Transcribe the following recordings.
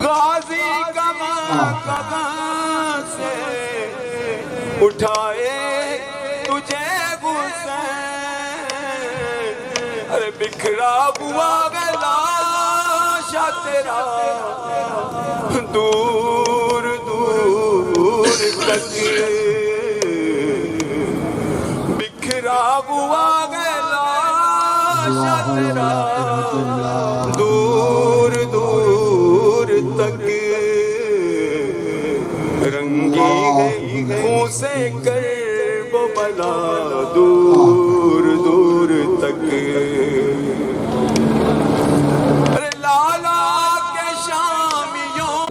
غازی کماں سے اٹھائے تجھے حسین، ارے بکھرا ہوا لاشا تیرا دور دور تک، بکھرا ہوا لاشا تیرا دور دور تک، رنگی گئی خون سے کرب و بلا دور دور تک، ارے لالا کے شامیوں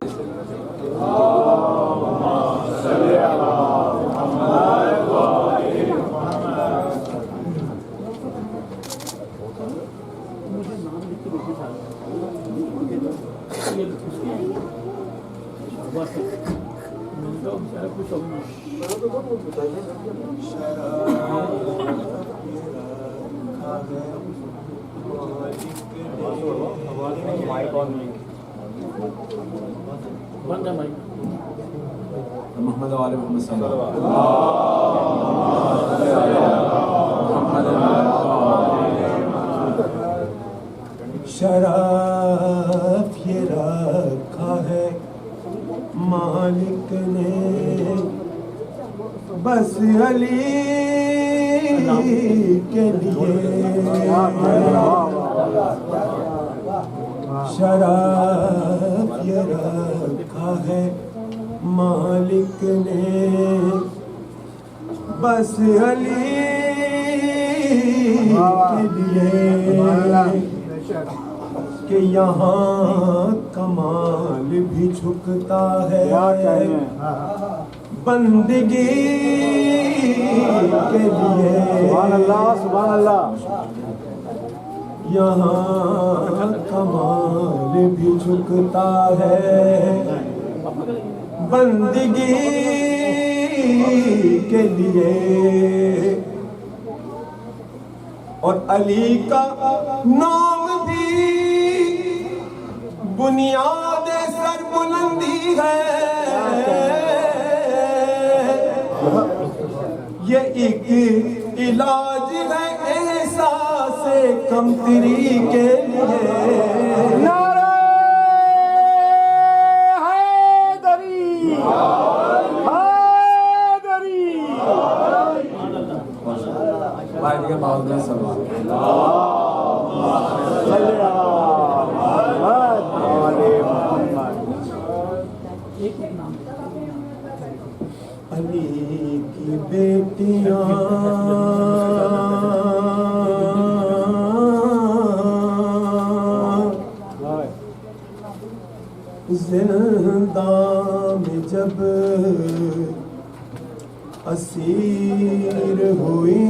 محمد و آل محمد صلی اللہ علیہ وسلم۔ شرف یہ رکھا ہے مالک نے بس علی کے لیے، شرف یہ رکھا ہے مالک نے بس علی کے لیے، کہ یہاں کمال بھی جھکتا ہے بندگی کے لیے، سبحان اللہ سبحان اللہ، یہاں کمال بھی جھکتا ہے بندگی کے لیے، اور علی کا نام بھی بنیاد سر بلندی ہے، یہ ایک علاج ہے احساس کمتری کے لیے، نعرہ حیدری حیدری، بھائی دیگر باؤ میں سلام۔ صلی اللہ علیہ محمد۔ علی کی بیٹیاں زندان میں جب اسیر ہوئی،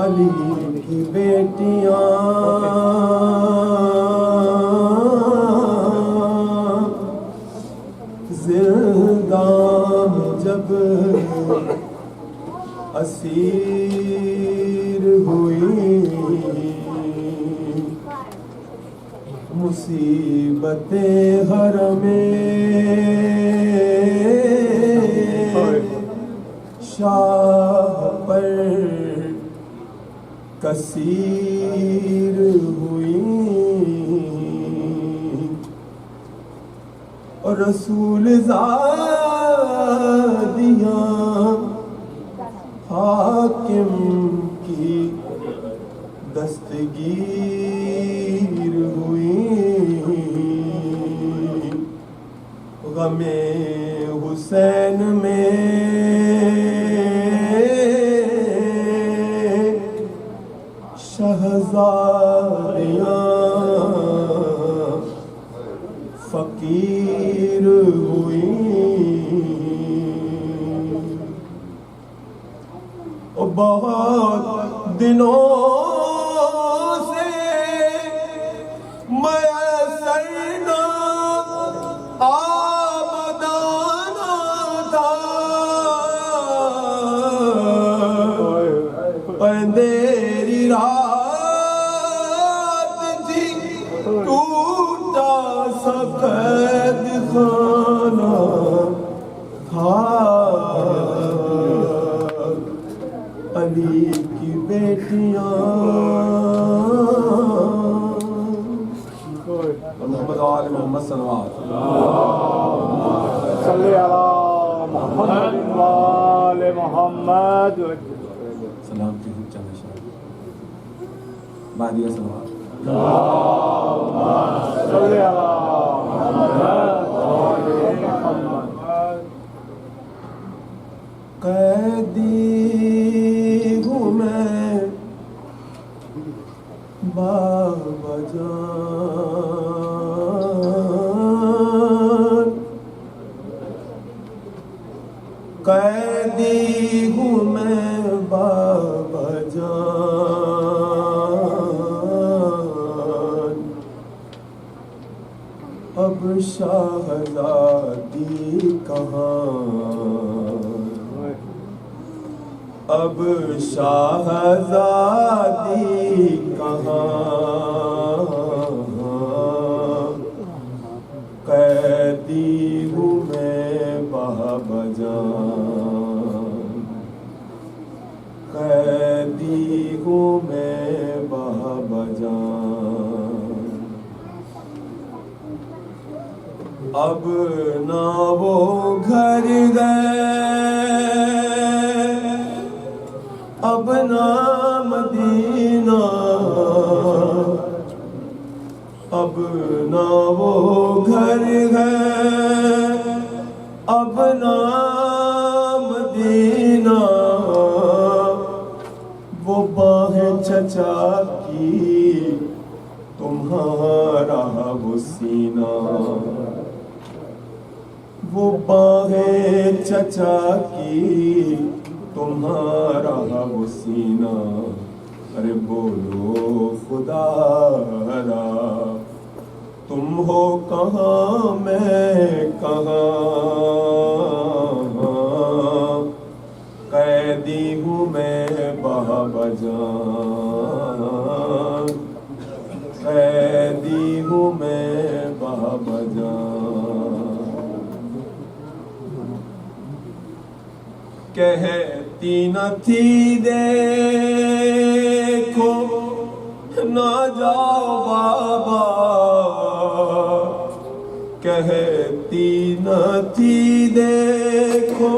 علی کی بیٹیاں زندان میں جب اسیر ہوئی، مصیبتیں حرم شاہ پر کثیر ہوئی، اور رسول زادیاں حاکم کی دستگیر ہوئی، غم حسین میں شہزادیاں فقیر ہوئی، اور بہت دنوں سے میسر نہ آبادانہ تھا، اندھیری رات ٹوٹا سا قید خانہ تھا علی کی بیٹیاں محمد وآل محمد صلوات صلی علی محمد وآل محمد سلام کی حج چند شاہ بعدیہ صلوات صلی علی محمد وآل محمد قیدی ہوں میں بابا جان قیدی ہوں میں بابا جان اب شہزادی کہاں اب شہزادی کہاں قیدی ہوں میں بابا جان قیدی ہوں میں بابا جان اب نہ وہ گھر گئے اب نہ مدینہ اب نہ وہ گھر ہے اب نہ مدینہ وہ باہیں چچا کی تمہارا وہ سینہ وہ باہیں چچا کی تمہارا وہ سینہ ارے بولو خدا را تم ہو کہاں میں کہاں قیدی ہوں میں بابا جان قیدی ہوں میں بابا جان کہتی نہ تھی دیکھو نہ جاؤ بابا کہتی نہ تھی دیکھو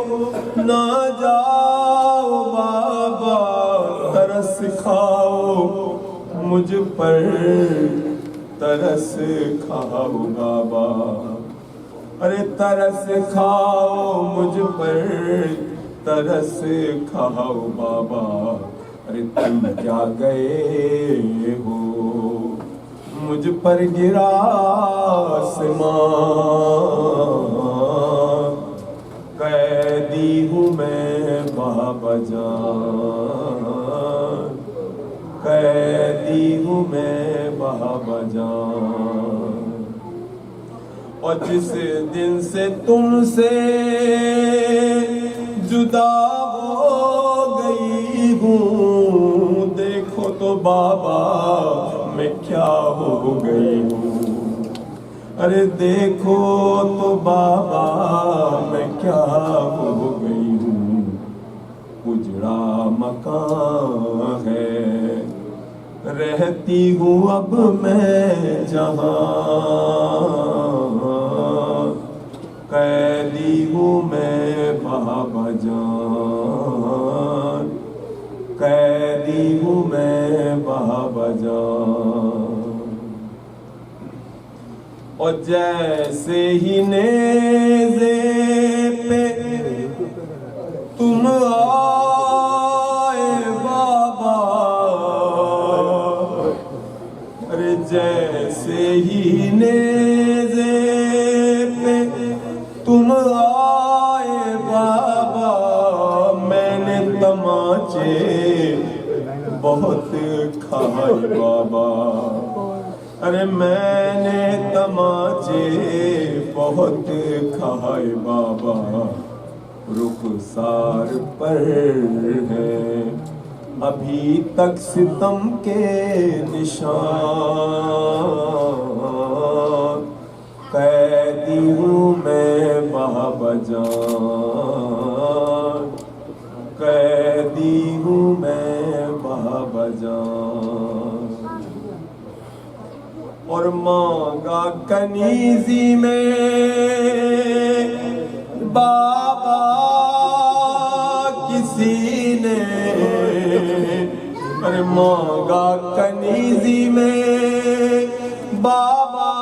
نہ جاؤ بابا ترس کھاؤ مجھ پر ترس کھاؤ بابا ارے ترس کھاؤ مجھ پر ترس کھاؤ بابا ارے تم کیا گئے ہو مجھ پر گرا آسمان قیدی ہوں میں بابا جان قیدی ہوں میں بابا جان اور جس دن سے تم سے جدا ہو گئی ہوں دیکھو تو بابا میں کیا ہو گئی ہوں ارے دیکھو تو بابا میں کیا ہو گئی ہوں اجڑا مکان ہے رہتی ہوں اب میں جہاں قیدی ہوں میں بابا جان قیدی ہوں میں بابا جان اور جیسے ہی نیزے پہ تم آئے بابا ارے جیسے ہی نیزے پہ تم آئے بابا میں نے تماچے بہت کھائے بابا ارے میں نے تماچے بہت کھائے بابا رخسار پر ہے ابھی تک ستم کے نشان اور مانگا کنیزی میں بابا کسی نے، اور مانگا کنیزی میں بابا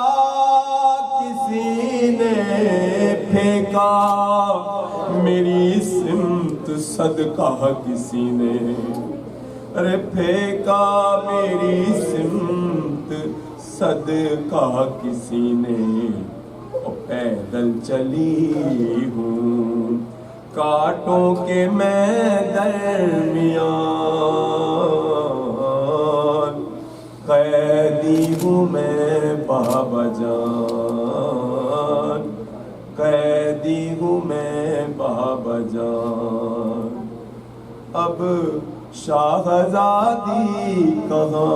کسی نے، پھینکا میری سمت صدقہ کسی نے، ارے پھینکا میری سمت صدقہ کسی نے، اور پیدل چلی ہوں کانٹوں کے میں درمیان، قیدی ہوں میں بابا جان، قیدی ہوں میں بابا جان، اب شاہزادی کہاں،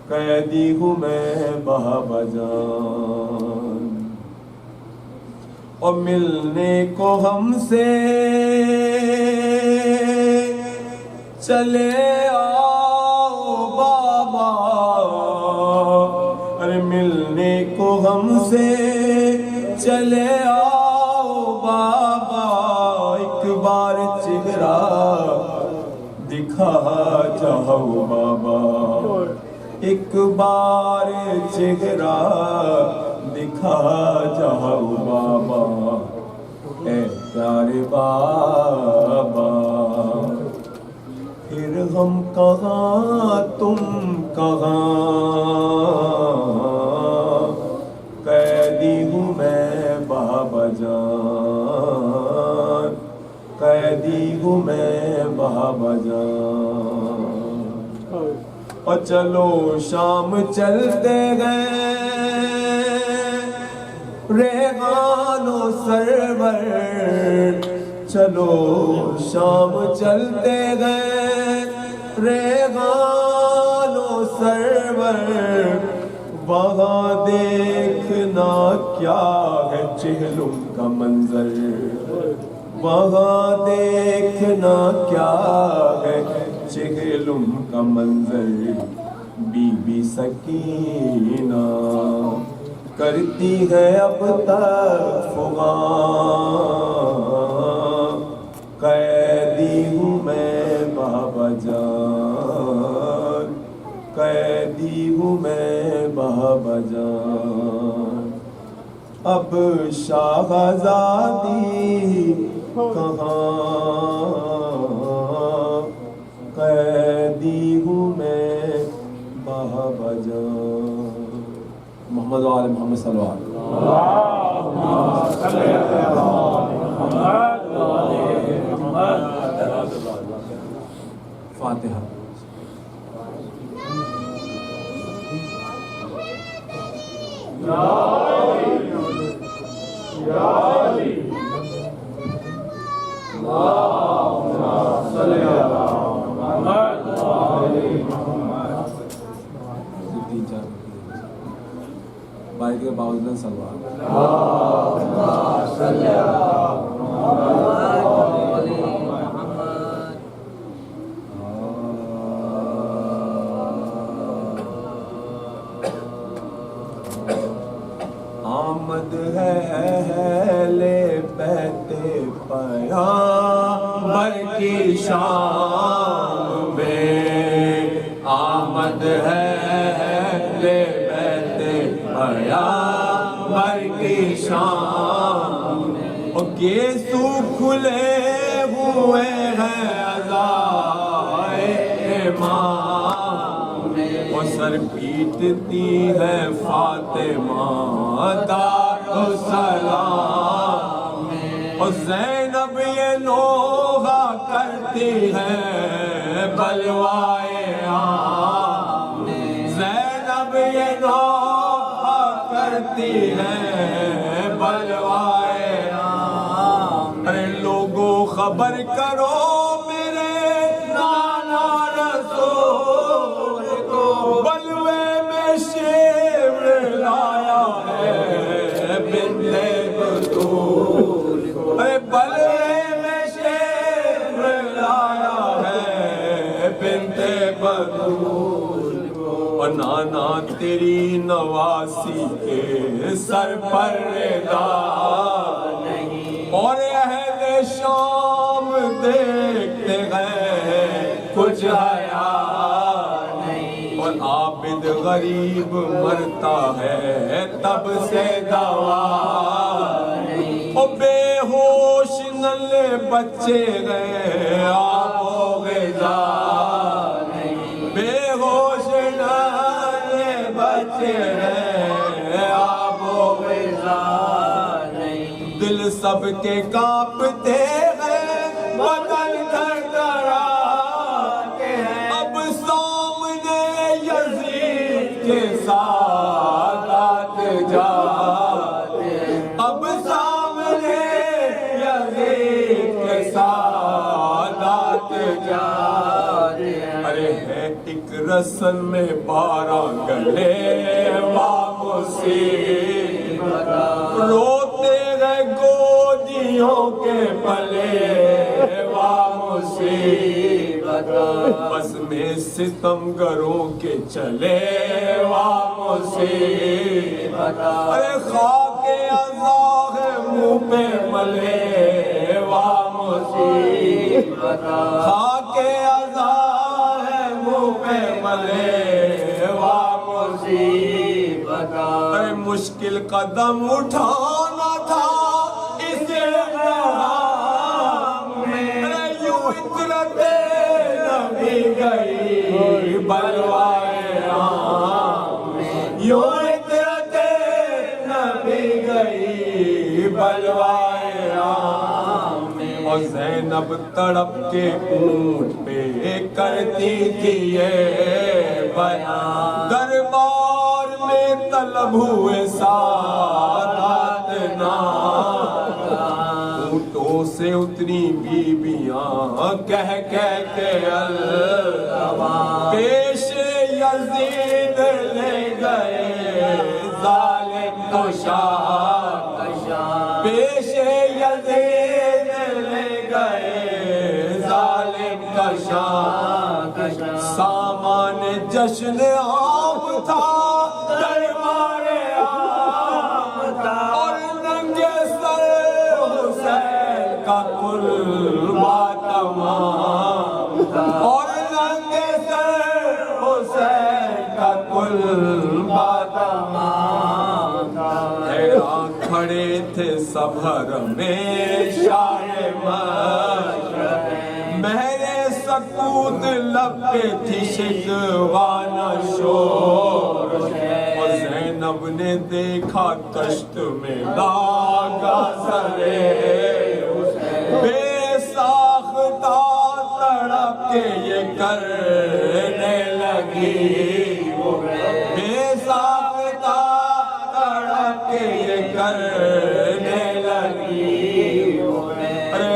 قیدی ہوں میں بابا جان، اور ملنے کو ہم سے چلے آؤ بابا، ارے ملنے کو ہم سے چلے آؤ بابا، ایک بار چہرہ دکھا جاؤ بابا، ایک بار چہرہ دکھا جاؤ بابا، اے پیارے بابا، پھر ہم کہاں تم کہاں، قیدی ہوں میں بابا جان، قیدی ہوں میں بابا جان، اور چلو شام چلتے گئے ریحان و سرور، چلو شام چلتے گئے ریحان و سرور، وہاں دیکھنا کیا ہے چہلم کا منظر، وہاں دیکھنا کیا ہے چہلم کا منظر، بی بی سکینہ کرتی ہے اب تک فغان، قیدی ہوں میں بابا جان، قیدی ہوں میں بابا جان، اب شاہزادی کہاں، قیدی ہوں میں بابا جان۔ محمد و آل محمد صلی اللہ علیہ وسلم۔ فاتحہ۔ باقی کے باوجود سلوات۔ آمد ہے اہل بیت پیامبر کی شام میں، آمد ہے اہل بیت پیامبر کی شام میں، اور گیسو کھلے ہوئے ہیں عزائے امام میں، اور سر پیٹتی ہے فاطمہ دارالسلام میں، اور زینب یہ نوحہ کرتی ہے بلوائے عام میں، زینب یہ نوحہ کرتی ہے بلوائے عام، ارے لوگوں خبر کرو میرے نانا رسول کو، بلوے میں شیر لایا ہے بنت بطول کو، اے بلوے میں شیر لایا ہے بنت بطول کو، اور نانا تیری نواسی کے سر پر رضا نہیں، اور اہل شام دیکھتے ہیں کچھ حیا نہیں، اور عابد غریب مرتا ہے تب سے دوا نہیں، اور بے ہوش نلے بچے گئے آب و غذا نہیں، بے ہوش نلے بچے گئے آب و غذا نہیں، دل سب کے کانپتے ہیں بدن تھر تھراتے ہیں، اب سامنے یزید کے سادات جاتے ہیں، اب سامنے یزید کے سادات جاتے ہیں، ارے ہے ایک رسل میں 12 گلے مصیبت، روتے گئے گودیوں کے پلے مصیبت، بس میں ستمگروں کے چلے مصیبت، ارے خاک عزا ہے منہ پہ ملے مصیبت، خاک عزا ہے منہ پہ ملے مصیبت، ارے مشکل قدم اٹھانا تھا اس احرام میں، ارے یوں عطرت نبی گئی بلوائے عام میں، یوں عطرت نبی گئی بلوائے عام میں، اور زینب تڑپ کے اونٹ پہ کرتی تھی یہ بیان، دربار میں طلب ہوئے سادات ناکام، اونٹوں سے اتری بیویاں کہہ کے الوان، پیش یزید لے گئے ظالم کو شاہ، پیش یزید لے گئے ظالم کا شاہ، سامان جشن عام تھا دربار عام تھا، اور ننگے سر حسین کا قربہ تمام تھا، اور ننگے سر حسین کا قربہ تمام تھا، حیران کھڑے تھے سب حرم میں شاہ مشرق، مہر سکوت لب پہ تھی شکوانہ شور، اور زینب نے دیکھا کشت میں لاگا سرے بے ساختہ تڑپ کے یہ کرنے لگی، بے ساختہ تڑپ کے یہ کرنے لگی، ارے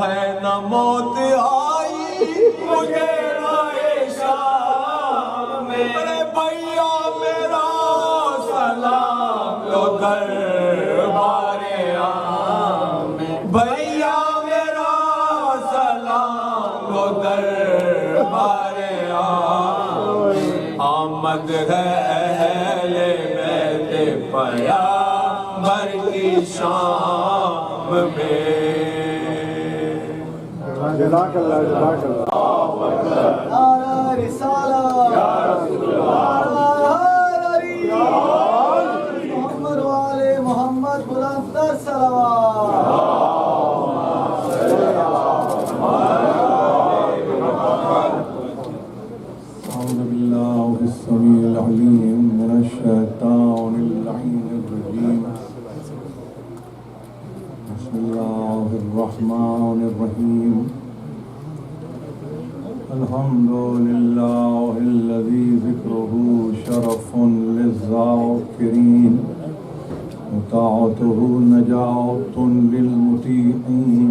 ہے نہ موت آئی مجھے رائے شام میں، ارے بھیا میرا سلام لو دربار عام میں، بھیا میرا سلام لو دربار عام میں، آمد ہے اہل بیت پیغمبر کی شام میں، جزاک اللہ جزاک اللہ، نعرہ رسالہ یا رسول اللہ، محمد والے محمد بلند تر صلوات، أعوذ بالله السميع العليم من الشيطان اللعين الرجيم، بسم الله الرحمن الرحيم، الحمد لله الذي ذكره شرف للذاكرين وطاعته نجاة للمطيعين،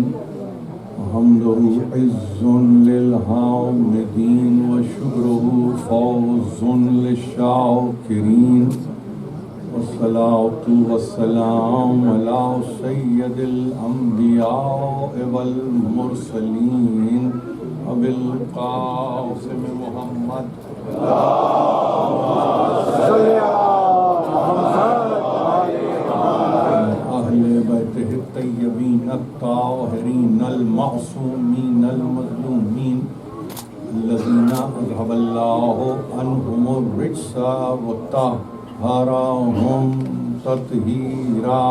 وحمده عز للحامدين وشكره فوز للشاكرين، والصلاة والسلام على سيد الأنبياء والمرسلين أبي القاسم محمد عنهم الرجس وطهرهم تطهيرا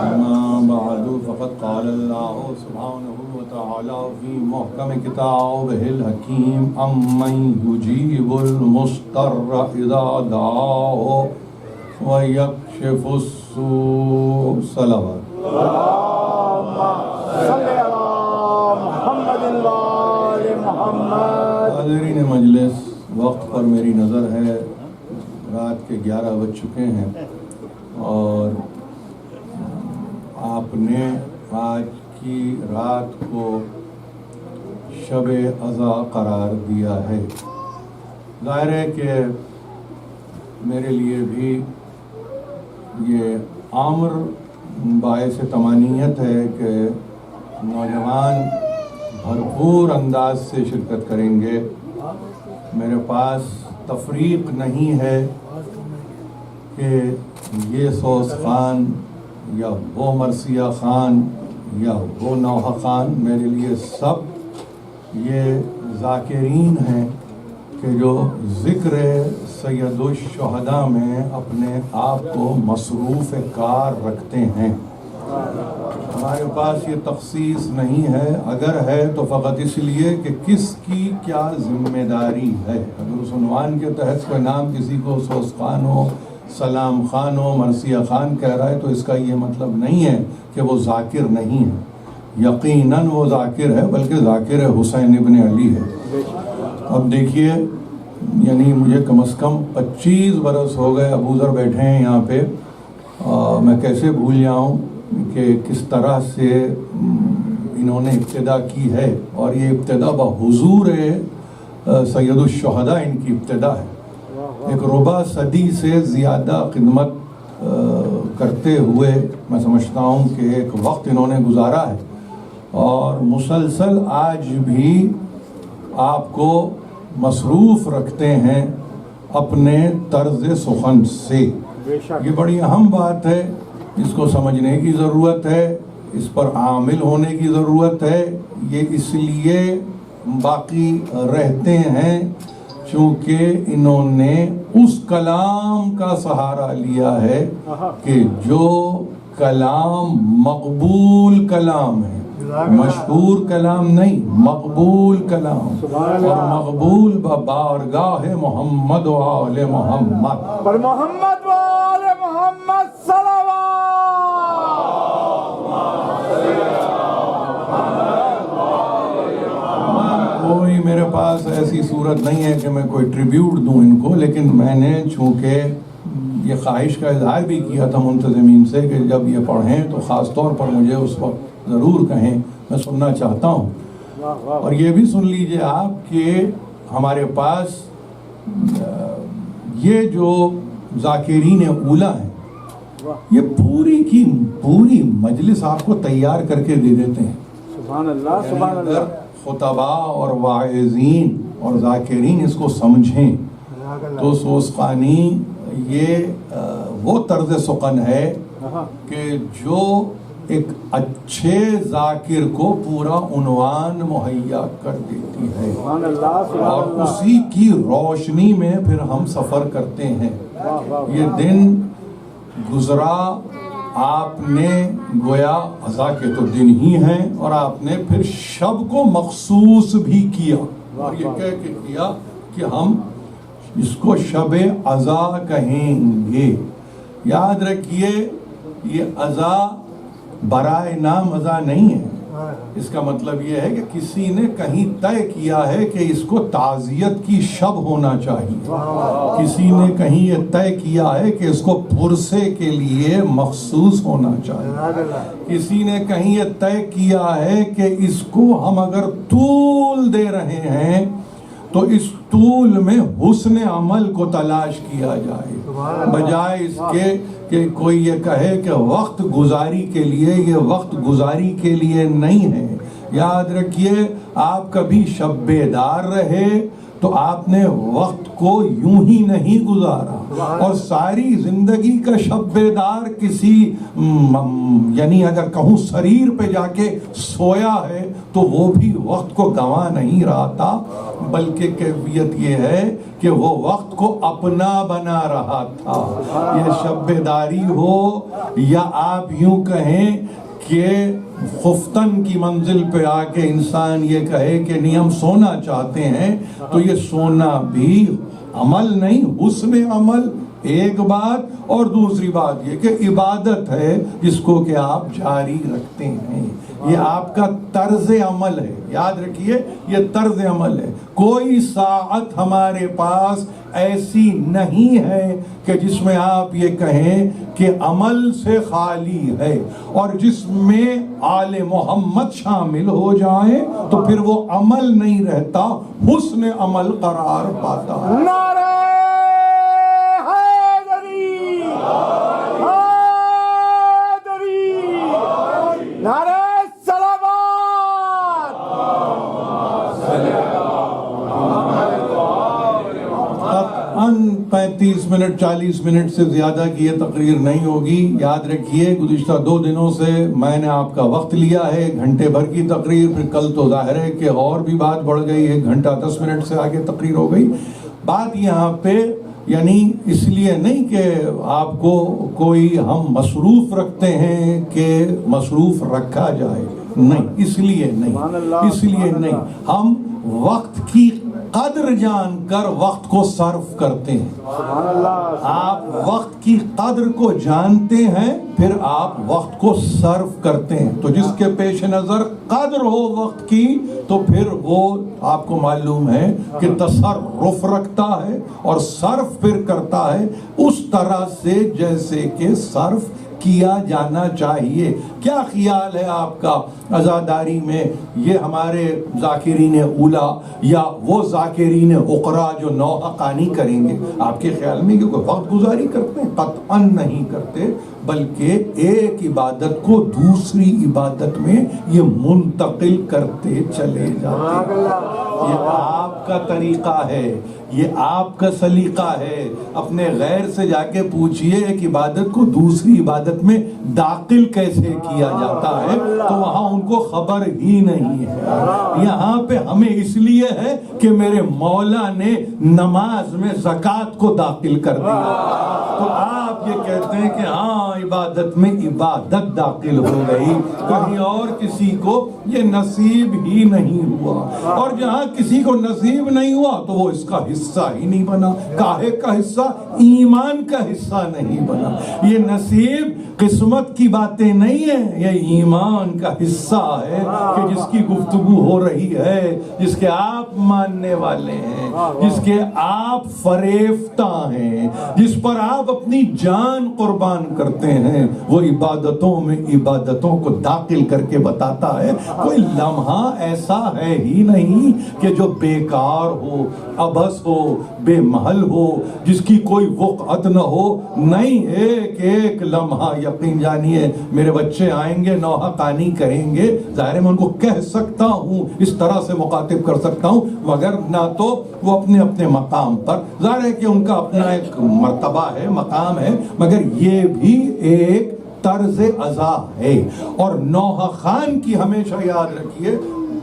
أما بعد فقد قال الله سبحانه وتعالى في محكم كتابه الحكيم أمن يجيب المضطر إذا دعاه ويكشف السوء صلوات حاضرین مجلس، وقت پر میری نظر ہے، رات کے 11 بج چکے ہیں اور آپ نے آج کی رات کو شب عزا قرار دیا ہے۔ ظاہر ہے کہ میرے لیے بھی یہ امر باعث طمانینت ہے کہ نوجوان بھرپور انداز سے شرکت کریں گے۔ میرے پاس تفریق نہیں ہے کہ یہ سوز خان یا وہ مرثیہ خان یا وہ نوحہ خان، میرے لیے سب یہ ذاکرین ہیں کہ جو ذکر سید الشہداء میں اپنے آپ کو مصروف کار رکھتے ہیں۔ ہمارے پاس یہ تخصیص نہیں ہے، اگر ہے تو فقط اس لیے کہ کس کی کیا ذمہ داری ہے۔ اگر اس عنوان کے تحت کوئی نام کسی کو سوز خان ہو، سلام خان ہو، مرثیہ خان کہہ رہا ہے تو اس کا یہ مطلب نہیں ہے کہ وہ ذاکر نہیں ہے۔ یقیناً وہ ذاکر ہے، بلکہ ذاکر حسین ابن علی ہے۔ اب دیکھیے، یعنی مجھے کم از کم 25 برس ہو گئے، ابو ذر بیٹھے ہیں یہاں پہ، میں کیسے بھول جاؤں کہ کس طرح سے انہوں نے ابتدا کی ہے، اور یہ ابتدا بحضور سید الشہداء ان کی ابتدا ہے۔ ایک ربع صدی سے زیادہ خدمت کرتے ہوئے میں سمجھتا ہوں کہ ایک وقت انہوں نے گزارا ہے، اور مسلسل آج بھی آپ کو مصروف رکھتے ہیں اپنے طرز سخن سے۔ یہ بڑی اہم بات ہے، اس کو سمجھنے کی ضرورت ہے، اس پر عامل ہونے کی ضرورت ہے۔ یہ اس لیے باقی رہتے ہیں چونکہ انہوں نے اس کلام کا سہارا لیا ہے کہ جو کلام مقبول کلام ہے، مشہور کلام نہیں، مقبول کلام، اور مقبول ببارگاہ محمد و آل محمد، پر محمد و آل محمد کوئی میرے پاس ایسی صورت نہیں ہے کہ میں کوئی ٹریبیوٹ دوں ان کو، لیکن میں نے چونکہ یہ خواہش کا اظہار بھی کیا تھا منتظمین سے کہ جب یہ پڑھیں تو خاص طور پر مجھے اس وقت ضرور کہیں، میں سننا چاہتا ہوں۔ اور یہ بھی سن لیجئے آپ کہ ہمارے پاس یہ جو ذاکرین اولا ہیں، یہ پوری کی پوری مجلس آپ کو تیار کر کے دے دیتے ہیں۔ سبحان اللہ، سبحان اللہ۔ خطباء اور واعظین اور ذاکرین اس کو سمجھیں تو سوز خانی یہ وہ طرز سخن ہے کہ جو ایک اچھے ذاکر کو پورا عنوان مہیا کر دیتی ہے، اور اسی کی روشنی میں پھر ہم سفر کرتے ہیں۔ یہ دن گزرا، آپ نے گویا عزا کے تو دن ہی ہیں، اور آپ نے پھر شب کو مخصوص بھی کیا، اور یہ کہہ کے کیا کہ ہم اس کو شب عزا کہیں گے۔ یاد رکھیے، یہ عزا برائے نام عزا نہیں ہے۔ اس کا مطلب یہ ہے کہ کسی نے کہیں طے کیا ہے کہ اس کو تعزیت کی شب ہونا چاہیے، کسی نے کہیں یہ طے کیا ہے کہ اس کو پرسے کے لیے مخصوص ہونا چاہیے، کسی نے کہیں یہ طے کیا ہے کہ اس کو ہم اگر طول دے رہے ہیں تو اس طول میں حسن عمل کو تلاش کیا جائے، بجائے اس کے کہ کوئی یہ کہے کہ وقت گزاری کے لیے، یہ وقت گزاری کے لیے نہیں ہے۔ یاد رکھیے، آپ کبھی شب بیدار رہے تو آپ نے وقت کو یوں ہی نہیں گزارا، اور ساری زندگی کا شب بیدار کسی یعنی اگر کہوں سریر پہ جا کے سویا ہے تو وہ بھی وقت کو گنوا نہیں رہا تھا، بلکہ کیفیت یہ ہے کہ وہ وقت کو اپنا بنا رہا تھا۔ یہ شب بیداری ہو یا آپ یوں کہیں کہ خفتن کی منزل پہ آ کے انسان یہ کہے کہ نہیں ہم سونا چاہتے ہیں، تو یہ سونا بھی عمل نہیں، حسن عمل ایک بات، اور دوسری بات یہ کہ عبادت ہے جس کو کہ آپ جاری رکھتے ہیں، یہ آپ کا طرز عمل ہے، یاد رکھیے یہ طرز عمل ہے۔ کوئی ساعت ہمارے پاس ایسی نہیں ہے کہ جس میں آپ یہ کہیں کہ عمل سے خالی ہے، اور جس میں آل محمد شامل ہو جائیں تو پھر وہ عمل نہیں رہتا، حسن عمل قرار پاتا ہے۔ نعرہ حیدری، حیدری، نعرہ صلوات۔ 35 منٹ 40 منٹ سے زیادہ کی یہ تقریر نہیں ہوگی۔ یاد رکھیے گزشتہ 2 دنوں سے میں نے آپ کا وقت لیا ہے، گھنٹے بھر کی تقریر، پھر کل تو ظاہر ہے کہ اور بھی بات بڑھ گئی، 1 گھنٹہ 10 منٹ سے آگے تقریر ہو گئی۔ بات یہاں پہ یعنی اس لیے نہیں کہ آپ کو کوئی ہم مصروف رکھتے ہیں کہ مصروف رکھا جائے، نہیں، اس لیے نہیں، ہم وقت کی قدر جان کر وقت کو صرف کرتے ہیں۔ آپ وقت کی قدر کو جانتے ہیں، پھر آپ وقت کو صرف کرتے ہیں، تو جس کے پیش نظر قدر ہو وقت کی تو پھر وہ آپ کو معلوم ہے کہ تصرف رکھتا ہے اور صرف پھر کرتا ہے اس طرح سے جیسے کہ صرف کیا جانا چاہیے۔ کیا خیال ہے آپ کا عزاداری میں یہ ہمارے ذاکرین اولا یا وہ ذاکرین اقرا جو نوحقانی کریں گے، آپ کے خیال میں کہ کوئی وقت گزاری کرتے ہیں؟ قطعاً نہیں کرتے، بلکہ ایک عبادت کو دوسری عبادت میں یہ منتقل کرتے چلے جاتے ہیں۔ یہ آپ کا طریقہ ہے، یہ آپ کا سلیقہ ہے۔ اپنے غیر سے جا کے پوچھئے ایک عبادت کو دوسری عبادت میں داخل کیسے کیا جاتا ہے، تو وہاں ان کو خبر ہی نہیں ہے۔ یہاں پہ ہمیں اس لیے ہے کہ میرے مولا نے نماز میں زکوٰۃ کو داخل کر دیا، تو آپ یہ کہتے ہیں کہ ہاں عبادت میں عبادت داخل ہو گئی، کہیں اور کسی کو یہ نصیب ہی نہیں ہوا، اور جہاں کسی کو نصیب نہیں ہوا تو وہ اس کا حصہ ہی نہیں بنا۔ کاہے کا حصہ؟ ایمان کا حصہ نہیں بنا۔ یہ نصیب قسمت کی باتیں نہیں ہیں، یہ ایمان کا حصہ ہے کہ جس کی گفتگو ہو رہی ہے، جس کے آپ ماننے والے ہیں، جس کے آپ فریفتہ ہیں، جس پر آپ اپنی جان قربان کرتے ہیں، وہ عبادتوں میں عبادتوں کو داخل کر کے بتاتا ہے۔ کوئی لمحہ ایسا ہے ہی نہیں کہ جو بیکار ہو، ابس ہو، بے محل ہو، جس کی کوئی وقعت نہ ہو، نہیں، ایک ایک لمحہ یقین جانیے میرے بچے آئیں گے نوحقانی کریں گے، ظاہر میں ان کو کہہ سکتا ہوں، اس طرح سے مخاطب کر سکتا ہوں، مگر نہ تو وہ اپنے اپنے مقام پر، ظاہر ہے کہ ان کا اپنا ایک مرتبہ ہے، مقام ہے، مگر یہ بھی ایک طرز عزا ہے۔ اور نوحقان کی ہمیشہ یاد رکھیے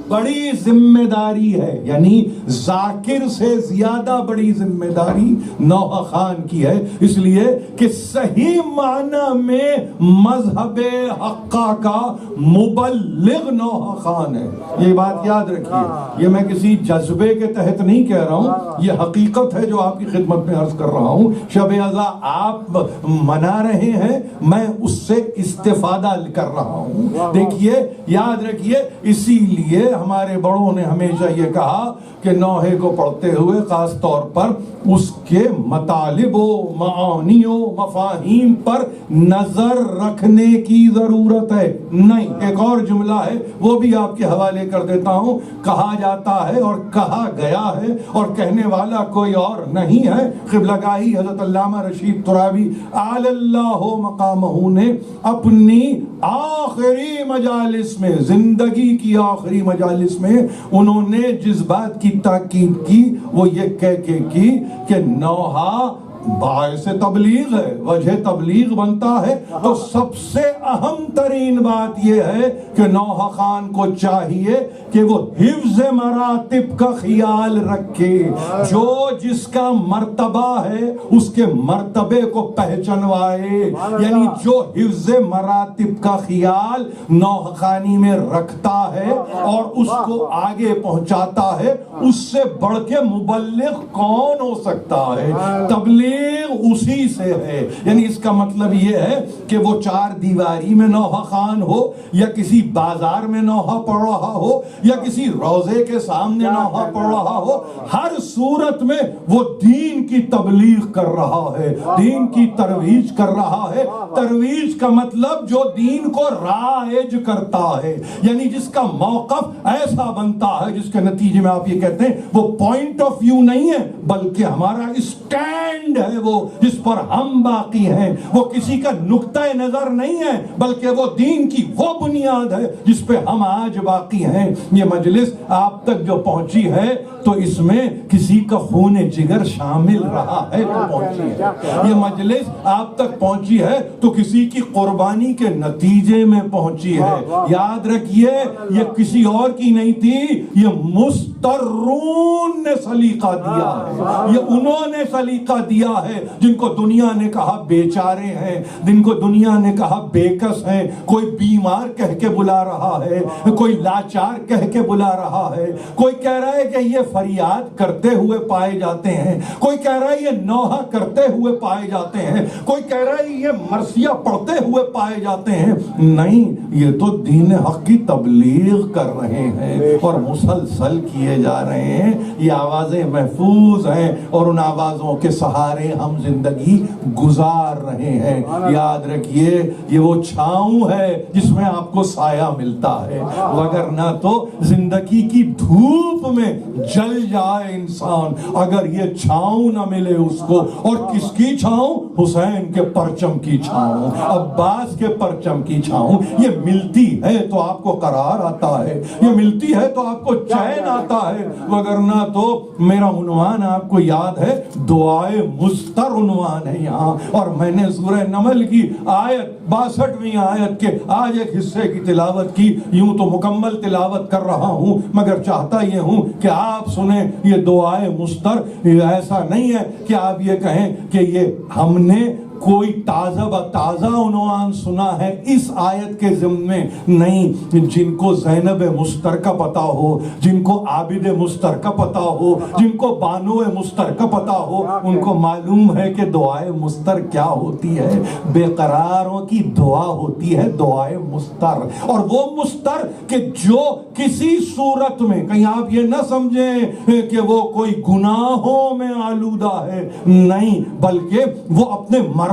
بڑی ذمہ داری ہے، یعنی ذاکر سے زیادہ بڑی ذمہ داری نوحقان کی ہے، اس لیے کہ صحیح معنی میں مذہب حقہ کا مبلغ نوحقان ہے۔ یہ بات یاد رکھیے، یہ میں کسی جذبے کے تحت نہیں کہہ رہا ہوں، یہ حقیقت ہے جو آپ کی خدمت میں عرض کر رہا ہوں۔ شب عزا آپ منا رہے ہیں، میں اس سے استفادہ کر رہا ہوں۔ دیکھیے یاد رکھیے، اسی لیے ہمارے بڑوں نے ہمیشہ یہ کہا کہ نوحے کو پڑھتے ہوئے خاص طور پر اس کے مطالب و معانی و مفاہیم پر نظر رکھنے کی ضرورت ہے۔ نہیں، ایک اور جملہ ہے وہ بھی آپ کے حوالے کر دیتا ہوں، کہا جاتا ہے اور کہا گیا ہے اور کہنے والا کوئی اور نہیں ہے، قبلہ گاہی حضرت علامہ رشید ترابی اعلی اللہ مقامہ نے اپنی آخری مجالس میں، زندگی کی آخری مجالس مجالس میں انہوں نے جس بات کی تاکید کی وہ یہ کہہ کے کی کہ نوحہ باعث تبلیغ ہے، وجہ تبلیغ بنتا ہے، تو سب سے اہم ترین بات یہ ہے کہ نوحہ خان کو چاہیے کہ وہ حفظ مراتب کا خیال رکھے، جو جس کا مرتبہ ہے اس کے مرتبے کو پہچنوائے، یعنی جو حفظ مراتب کا خیال نوحہ خانی میں رکھتا ہے اور اس کو آگے پہنچاتا ہے، اس سے بڑھ کے مبلغ کون ہو سکتا ہے؟ تبلیغ اسی سے ہے۔ یعنی اس کا مطلب یہ ہے کہ وہ چار دیواری میں نوحہ خان ہو یا کسی بازار میں نوحہ پڑھ رہا ہو یا کسی روضے کے سامنے نوحہ پڑھ رہا ہو، ہر صورت میں وہ دین کی تبلیغ کر رہا ہے، دین کی ترویج کر رہا ہے۔ ترویج کا مطلب جو دین کو رائج کرتا ہے، یعنی جس کا موقف ایسا بنتا ہے جس کے نتیجے میں آپ یہ کہتے ہیں وہ پوائنٹ آف ویو نہیں ہے بلکہ ہمارا اسٹینڈ ہے وہ جس پر ہم باقی ہیں، وہ کسی کا نقطہ نظر نہیں ہے بلکہ وہ دین کی وہ بنیاد ہے جس پہ ہم آج باقی ہیں۔ یہ مجلس آپ تک جو پہنچی ہے تو اس میں کسی کا خون جگر شامل رہا ہے تو پہنچی ہے، یہ مجلس آپ تک پہنچی ہے تو کسی کی قربانی کے نتیجے میں پہنچی ہے۔ یاد رکھیے یہ کسی اور کی نہیں تھی، یہ مسترون نے سلیقہ دیا ہے، یہ انہوں نے سلیقہ دیا ہے جن کو دنیا نے کہا بیچارے ہیں، جن کو دنیا نے کہا بےکس ہیں، کوئی بیمار کہہ کے بلا رہا ہے، کوئی لاچار کہہ کے بلا رہا ہے، کوئی کہہ رہا ہے کہ یہ فریاد کرتے ہوئے پائے جاتے ہیں، کوئی کہہ رہا ہے یہ نوحہ کرتے ہوئے پائے جاتے ہیں، کوئی کہہ رہا ہے یہ مرثیہ پڑھتے ہوئے پائے جاتے ہیں۔ نہیں، یہ تو دین حق کی تبلیغ کر رہے ہیں اور مسلسل کیے جا رہے ہیں۔ یہ آوازیں محفوظ ہیں اور ان آوازوں کے سہارے ہم زندگی گزار رہے ہیں۔ یاد رکھیے یہ وہ چھاؤں ہے جس میں آپ کو سایہ ملتا ہے، وگرنہ تو زندگی کی دھوپ میں جل جائے انسان اگر یہ چھاؤں نہ ملے اس کو۔ اور کس کی چھاؤں؟ حسین کے پرچم کی چھاؤں، عباس کے پرچم کی چھاؤں۔ یہ ملتی ہے تو آپ کو قرار آتا ہے، یہ ملتی ہے تو آپ کو چین آتا ہے، وگرنہ تو میرا عنوان آپ کو یاد ہے، دعائے مستر عنوان ہے یہاں، اور میں نے سورہ نمل کی آیت 62ویں آیت کے آج ایک حصے کی تلاوت کی، یوں تو مکمل تلاوت کر رہا ہوں مگر چاہتا یہ ہوں کہ آپ سنیں۔ یہ دعائے مستر ایسا نہیں ہے کہ آپ یہ کہیں کہ یہ ہم نے کوئی تازہ بتازہ عنوان سنا ہے اس آیت کے ضمن میں، نہیں۔ جن کو زینب مستر کا پتا ہو، جن کو عابد مستر کا پتا ہو، جن کو بانو مستر کا پتا ہو، ان کو معلوم ہے کہ دعائے مستر کیا ہوتی ہے۔ بے قراروں کی دعا ہوتی ہے دعائے مستر، اور وہ مستر کہ جو کسی صورت میں، کہیں آپ یہ نہ سمجھیں کہ وہ کوئی گناہوں میں آلودہ ہے، نہیں، بلکہ وہ اپنے مراتب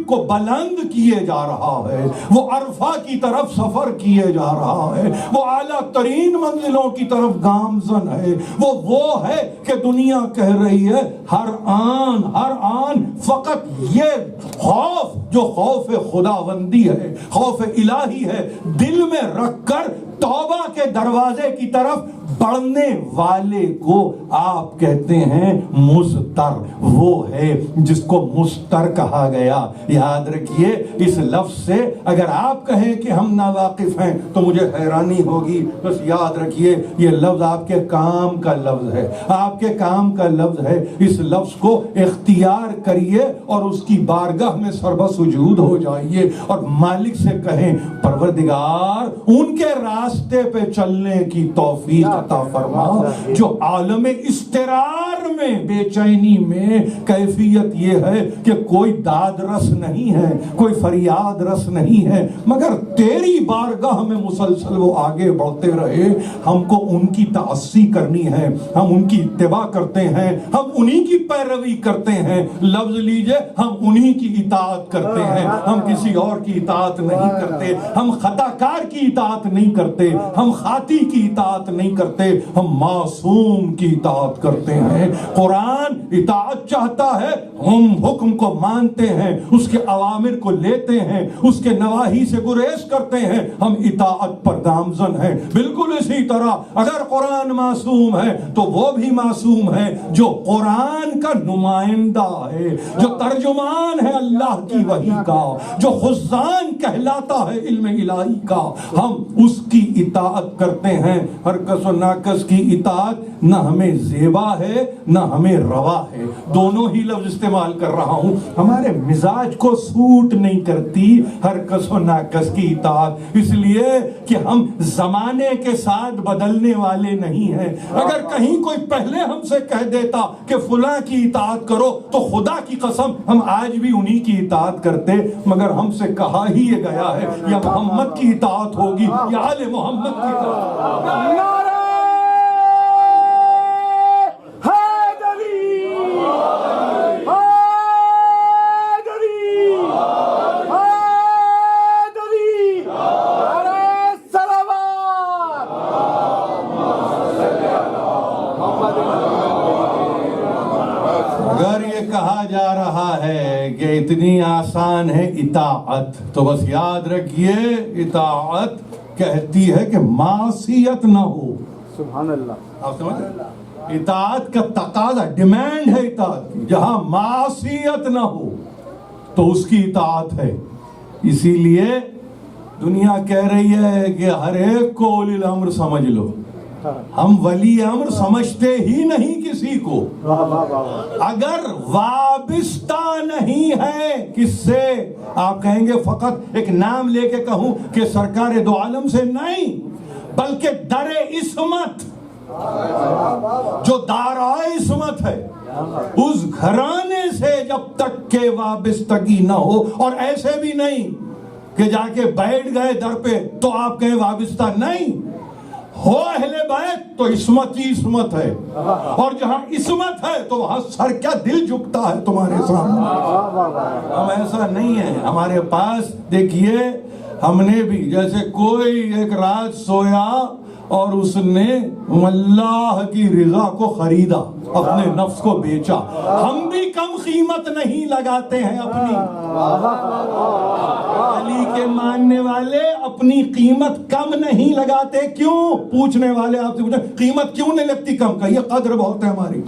کو بلند کیے جا رہا ہے، وہ عرفہ کی طرف سفر کیے جا رہا ہے، وہ اعلیٰ ترین منزلوں کی طرف گامزن ہے۔ وہ ہے کہ دنیا کہہ رہی ہے ہر آن فقط یہ خوف جو خوف خداوندی ہے، خوف الہی ہے، دل میں رکھ کر توبہ کے دروازے کی طرف بڑھنے والے کو آپ کہتے ہیں مستر۔ وہ ہے جس کو مستر کہا گیا۔ یاد رکھیے اس لفظ سے اگر آپ کہیں کہ ہم ناواقف ہیں تو مجھے حیرانی ہوگی، بس یاد رکھیے یہ لفظ آپ کے کام کا لفظ ہے، آپ کے کام کا لفظ ہے۔ اس لفظ کو اختیار کریے اور اس کی بارگاہ میں سربسجود ہو جائیے اور مالک سے کہیں پروردگار ان کے راستے پہ چلنے کی توفیق عطا فرما جو عالم استقرار میں، بے چینی میں کیفیت یہ ہے کہ کوئی داد رس نہیں ہے، کوئی فریاد رس نہیں ہے، مگر تیری بارگاہ میں مسلسل وہ آگے بڑھتے رہے۔ ہم کو ان کی تعصی کرنی ہے، ہم ان کی اتباع کرتے ہیں، ہم انہی کی پیروی کرتے ہیں۔ لفظ لیجئے ہم انہی کی اطاعت کرتے ہیں، ہم کسی اور کی اطاعت نہیں کرتے، ہم خطا کار کی اطاعت نہیں کرتے، ہم خاطی کی اطاعت نہیں کرتے۔ کرتے, ہم معصوم کی اطاعت کرتے ہیں. قرآن اطاعت چاہتا ہے, ہم حکم کو مانتے ہیں, اس کے اوامر کو لیتے ہیں, اس کے نواہی سے گریز کرتے ہیں, ہم اطاعت پر گامزن ہیں. بالکل اسی طرح اگر قرآن معصوم ہے تو وہ بھی معصوم ہے جو قرآن کا نمائندہ ہے, جو ترجمان ہے اللہ کی وحی کا, جو خزان کہلاتا ہے علم الہی کا. ہم اس کی اطاعت کرتے ہیں. ہر کس و ناکس کی اطاعت نہ ہمیں زیبا ہے نہ ہمیں روا ہے. دونوں ہی لفظ استعمال کر رہا ہوں. ہمارے مزاج کو سوٹ نہیں کرتی ہر کس و ناکس کی اطاعت, اس لیے کہ ہم زمانے کے ساتھ بدلنے والے نہیں ہیں. اگر کہیں کوئی پہلے ہم سے کہہ دیتا کہ فلاں کی اطاعت کرو تو خدا کی قسم ہم آج بھی انہی کی اطاعت کرتے, مگر ہم سے کہا ہی یہ گیا ہے یا محمد کی اطاعت ہوگی یا آل محمد کی اطاعت. نعرہ حیدری حیدری حیدری نعرہ صلوات. اگر یہ کہا جا رہا ہے کہ اتنی آسان ہے اطاعت, تو بس یاد رکھیے اطاعت کہتی ہے کہ معصیت نہ ہو. سبحان اللہ. آپ سمجھ رہے ہیں؟ اطاعت کا تقاضا, ڈیمانڈ ہے اطاعت کی, جہاں معصیت نہ ہو تو اس کی اطاعت ہے. اسی لیے دنیا کہہ رہی ہے کہ ہر ایک کو اولی الامر سمجھ لو. ہم ولی امر سمجھتے ہی نہیں کسی کو. اگر وابستہ نہیں ہے کس سے, آپ کہیں گے فقط ایک نام لے کے کہوں کہ سرکار دو عالم سے, نہیں, بلکہ در عصمت, جو دارائے عصمت ہے, اس گھرانے سے جب تک کہ وابستگی نہ ہو. اور ایسے بھی نہیں کہ جا کے بیٹھ گئے در پہ تو آپ کہیں وابستہ نہیں ہو. اہل بیت تو عصمت ہی عصمت ہے, اور جہاں عصمت ہے تو وہاں سر کیا دل جھکتا ہے تمہارے سامنے. ہم ایسا نہیں ہے. ہمارے پاس دیکھیے, ہم نے بھی جیسے کوئی ایک رات سویا اور اس نے اللہ کی رضا کو خریدا, اپنے نفس کو بیچا. ہم بھی کم قیمت نہیں لگاتے ہیں اپنی. علی کے ماننے والے اپنی قیمت کم نہیں لگاتے. کیوں؟ پوچھنے والے آپ سے پوچھیں قیمت کیوں نہیں لگتی کم, کا یہ قدر بہت ہے ہماری.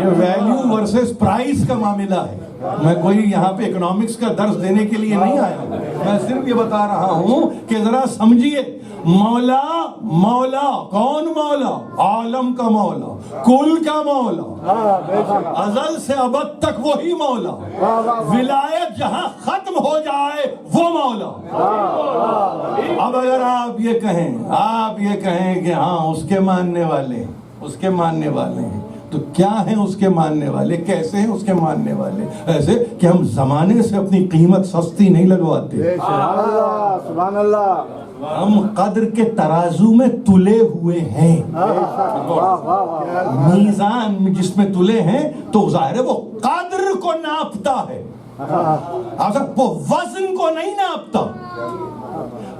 یہ ویلیو ورسز پرائس کا معاملہ ہے. میں کوئی یہاں پہ اکنامکس کا درس دینے کے لیے نہیں آیا ہوں, میں صرف یہ بتا رہا ہوں کہ ذرا سمجھیے. مولا, مولا کون مولا؟ عالم کا مولا, کل کا مولا, ازل سے ابد تک وہی مولا. ولایت جہاں ختم ہو جائے وہ مولا. اب اگر آپ یہ کہیں کہ ہاں اس کے ماننے والے ہیں, تو کیا ہیں اس کے ماننے والے, کیسے ہیں اس کے ماننے والے؟ ایسے کہ ہم زمانے سے اپنی قیمت سستی نہیں لگواتے. سبحان اللہ. ہم قدر کے ترازو میں تلے ہوئے ہیں. میزان جس میں تلے ہیں تو ظاہر ہے وہ قدر کو ناپتا ہے, وہ وزن کو نہیں ناپتا,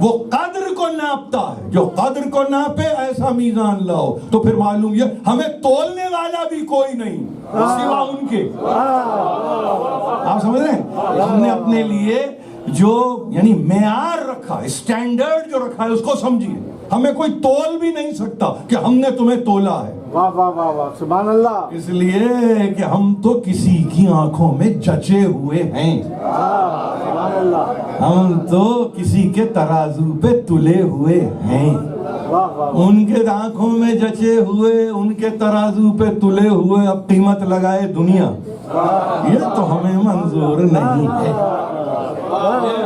وہ قدر کو ناپتا ہے. جو قدر کو ناپے ایسا میزان لاؤ. تو پھر معلوم یہ ہمیں تولنے والا بھی کوئی نہیں سوا ان کے. آپ سمجھ رہے ہیں؟ ہم نے اپنے لیے جو یعنی معیار رکھا, اسٹینڈرڈ جو رکھا ہے اس کو سمجھیے. ہمیں کوئی تول بھی نہیں سکتا کہ ہم نے تمہیں تولا ہے. واہ واہ واہ واہ, سبحان اللہ. اس لیے کہ ہم تو کسی کی آنکھوں میں جچے ہوئے ہیں. سبحان اللہ. ہم تو کسی کے ترازو پہ تلے ہوئے ہیں. ان کے آنکھوں میں جچے ہوئے, ان کے ترازو پہ تلے ہوئے, اب قیمت لگائے دنیا, یہ تو ہمیں منظور نہیں ہے.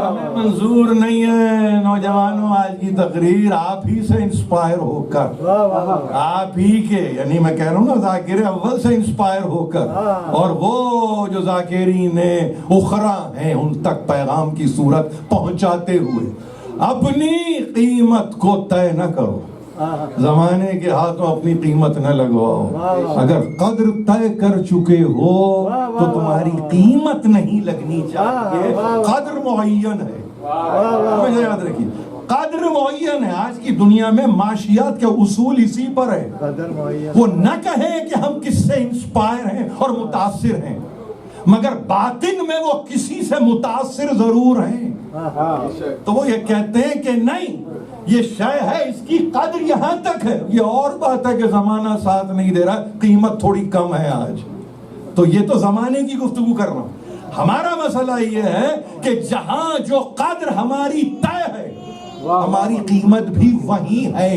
ہمیں منظور نہیں ہے. نوجوانوں, آج کی تقریر آپ ہی سے انسپائر ہو کر, آپ ہی کے یعنی میں کہہ رہا ہوں نا ذاکر اول سے انسپائر ہو کر, اور وہ جو ذاکرین اخرا ہیں ان تک پیغام کی صورت پہنچاتے ہوئے اپنی قیمت کو طے نہ کرو. زمانے کے ہاتھوں اپنی قیمت نہ لگواؤ. اگر قدر طے کر چکے ہو تو تمہاری قیمت نہیں لگنی چاہیے. قدر معین ہے, ہمیشہ یاد رکھیے. قدر معین ہے. آج کی دنیا میں معاشیات کے اصول اسی پر ہے. قدر معین. وہ نہ کہیں کہ ہم کس سے انسپائر ہیں اور متاثر ہیں، مگر باطن میں وہ کسی سے متاثر ضرور ہیں. تو وہ یہ کہتے ہیں کہ نہیں، یہ شے ہے، اس کی قدر یہاں تک ہے. یہ اور بات ہے کہ زمانہ ساتھ نہیں دے رہا، قیمت تھوڑی کم ہے آج. تو یہ تو زمانے کی گفتگو کر رہا ہوں. ہمارا مسئلہ یہ ہے کہ جہاں جو قدر ہماری طے ہے، ہماری قیمت بھی وہی ہے،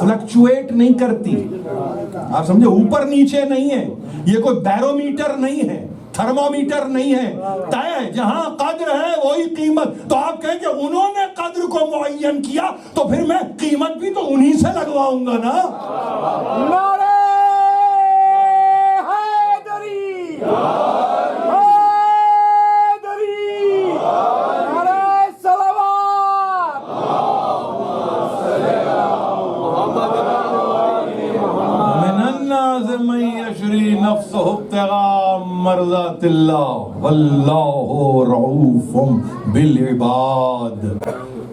فلکچویٹ نہیں کرتی. آپ سمجھے، اوپر نیچے نہیں ہے. یہ کوئی بیرومیٹر نہیں ہے، تھرمومیٹر نہیں ہے، طے جہاں قدر ہے وہی قیمت. تو آپ کہیں کہ انہوں نے قدر کو معین کیا، تو پھر میں قیمت بھی تو انہی سے لگواؤں گا نا. نعرہ حیدری، حیدری، نعرہ صلوات. من الناس من یشری نفسہ ابتغاء مرضات اللہ واللہ رعوف بالعباد.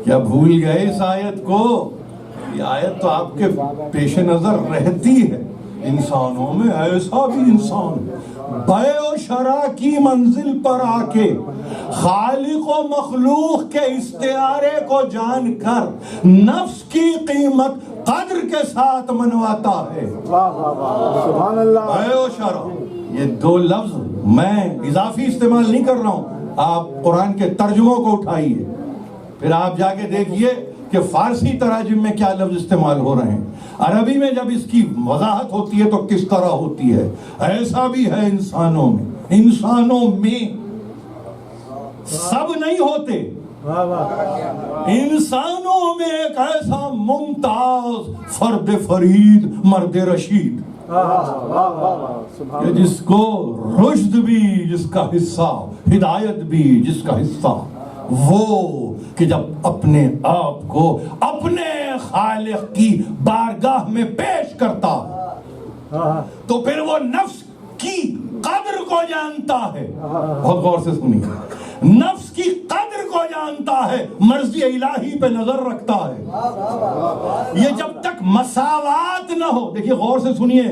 کیا بھول گئے اس آیت کو؟ یہ آیت تو آپ کے پیش نظر رہتی ہے. انسانوں میں ایسا بھی انسان بے و شرع کی منزل پر آ کے خالق و مخلوق کے استعارے کو جان کر نفس کی قیمت قدر کے ساتھ منواتا ہے. واہ واہ واہ، سبحان اللہ. بے و شرع، یہ دو لفظ میں اضافی استعمال نہیں کر رہا ہوں. آپ قرآن کے ترجموں کو اٹھائیے، پھر آپ جا کے دیکھیے کہ فارسی تراجم میں کیا لفظ استعمال ہو رہے ہیں، عربی میں جب اس کی وضاحت ہوتی ہے تو کس طرح ہوتی ہے. ایسا بھی ہے انسانوں میں، انسانوں میں سب نہیں ہوتے. انسانوں میں ایک ایسا ممتاز فرد فرید مرد رشید کہ جس کو رشد بھی جس کا حصہ، ہدایت بھی جس کا حصہ، وہ کہ جب اپنے آپ کو اپنے خالق کی بارگاہ میں پیش کرتا تو پھر وہ نفس کی قدر کو جانتا ہے. بہت غور سے سنیے، نفس کی قدر کو جانتا ہے، مرضی الہی پہ نظر رکھتا ہے. یہ جب تک مساوات نہ ہو، دیکھیے غور سے سنیے،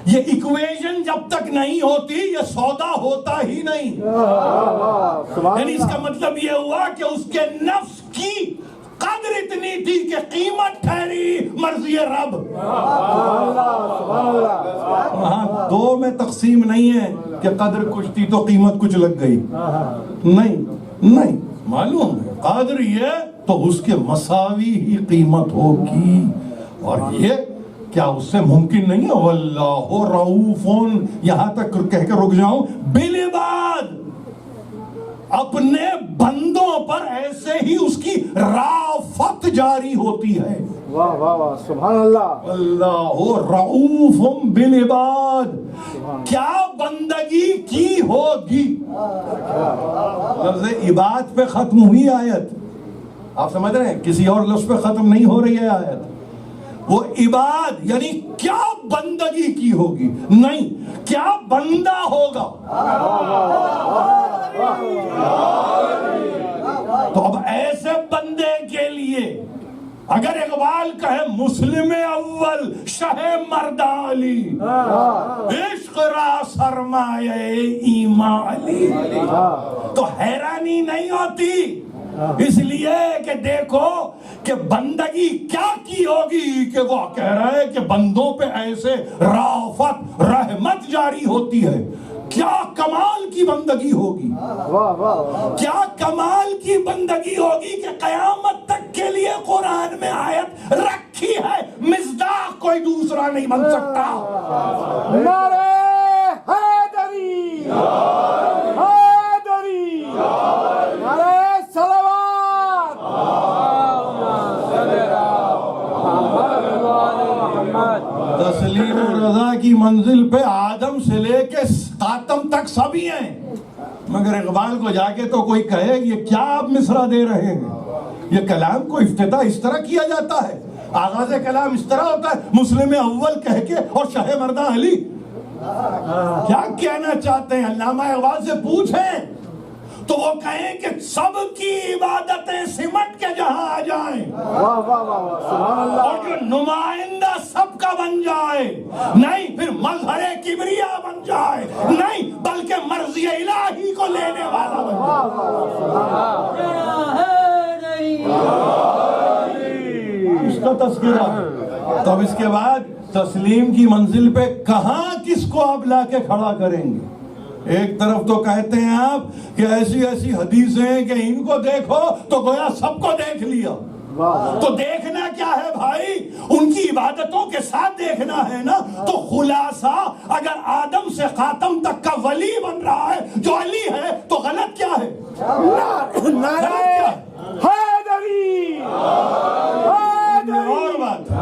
یہ ایکویشن جب تک نہیں ہوتی یہ سودا ہوتا ہی نہیں. یعنی اس کا مطلب یہ ہوا کہ اس کے نفس کی قدر اتنی تھی کہ قیمت ٹھہری مرضی رب. وہاں دو میں تقسیم نہیں ہے کہ قدر کچھ تھی تو قیمت کچھ لگ گئی. نہیں، معلوم ہے قدر یہ تو اس کے مساوی ہی قیمت ہوگی. اور یہ کیا اس سے ممکن نہیں ہے؟ واللہ رعوف، یہاں تک کہہ کے رک جاؤں، بالعباد، اپنے بندوں پر ایسے ہی اس کی رافت جاری ہوتی ہے. واہ واہ واہ، سبحان اللہ. اللہ رعوف بالعباد، کیا بندگی کی ہوگی. لفظ عباد پہ ختم ہوئی آیت، آپ سمجھ رہے ہیں، کسی اور لفظ پہ ختم نہیں ہو رہی ہے آیت. وہ عباد یعنی کیا بندگی کی ہوگی، نہیں کیا بندہ ہوگا. تو اب ایسے بندے کے لیے اگر اقبال کہے مسلم اول شہ مردہ علی، عشق را سرمایہ ایمان علی، تو حیرانی نہیں ہوتی. اس لیے کہ دیکھو کہ بندگی کیا کی ہوگی کہ وہ کہہ رہا ہے کہ بندوں پہ ایسے رافت رحمت جاری ہوتی ہے. کیا کمال کی بندگی ہوگی، کیا کمال کی بندگی ہوگی کہ قیامت تک کے لیے قرآن میں آیت رکھی ہے، مصداق کوئی دوسرا نہیں بن سکتا. نعرہ حیدری، حیدری، نعرہ صلوات. تسلیم و رضا کی منزل پہ آدم سے لے کے خاتم تک سبھی ہیں، مگر اقبال کو جا کے تو کوئی کہے یہ کیا آپ مصرع دے رہے ہیں، یہ کلام کو افتتاح اس طرح کیا جاتا ہے، آغاز کلام اس طرح ہوتا ہے، مسلم اول کہہ کے اور شہ مردہ علی. کیا کہنا چاہتے ہیں؟ علامہ اقبال سے پوچھیں تو وہ کہیں کہ سب کی عبادتیں سمٹ کے جہاں آ جائیں واہ واہ واہ واہ سبحان اللہ اور جو نمائندہ سب کا بن جائے، نہیں پھر مظہر کبریا بن جائے، نہیں بلکہ مرضی الہی کو لینے والا بن جائے۔ اس کا تذکرہ ہے۔ تو اب اس کے بعد تسلیم کی منزل پہ کہاں کس کو آپ لا کے کھڑا کریں گے؟ ایک طرف تو کہتے ہیں آپ کہ ایسی ایسی حدیثیں ہیں کہ ان کو دیکھو تو گویا سب کو دیکھ لیا۔ تو دیکھنا کیا ہے بھائی؟ ان کی عبادتوں کے ساتھ دیکھنا ہے نا۔ تو خلاصہ اگر آدم سے خاتم تک کا ولی بن رہا ہے جو علی ہے تو غلط کیا ہے؟ نعرہ حیدری اور بات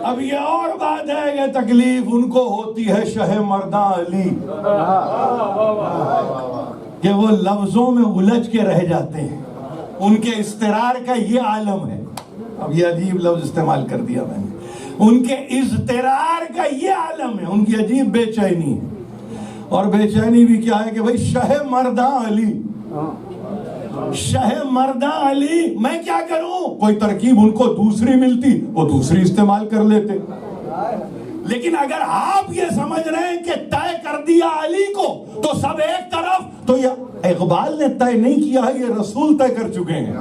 اب یہ اور بات ہے کہ تکلیف ان کو ہوتی ہے شہ مرداں علی کہ وہ لفظوں میں الجھ کے رہ جاتے ہیں، ان کے اضطرار کا یہ عالم ہے۔ اب یہ عجیب لفظ استعمال کر دیا میں نے، ان کے اضطرار کا یہ عالم ہے، ان کی عجیب بے چینی ہے۔ اور بے چینی بھی کیا ہے کہ بھئی شہ مرداں علی، شہ مرداں علی، میں کیا کروں؟ کوئی ترکیب ان کو دوسری ملتی وہ دوسری استعمال کر لیتے۔ لیکن اگر آپ یہ سمجھ رہے ہیں کہ طے کر دیا علی کو تو سب ایک طرف، تو یہ اقبال نے طے نہیں کیا ہے، یہ رسول طے کر چکے ہیں۔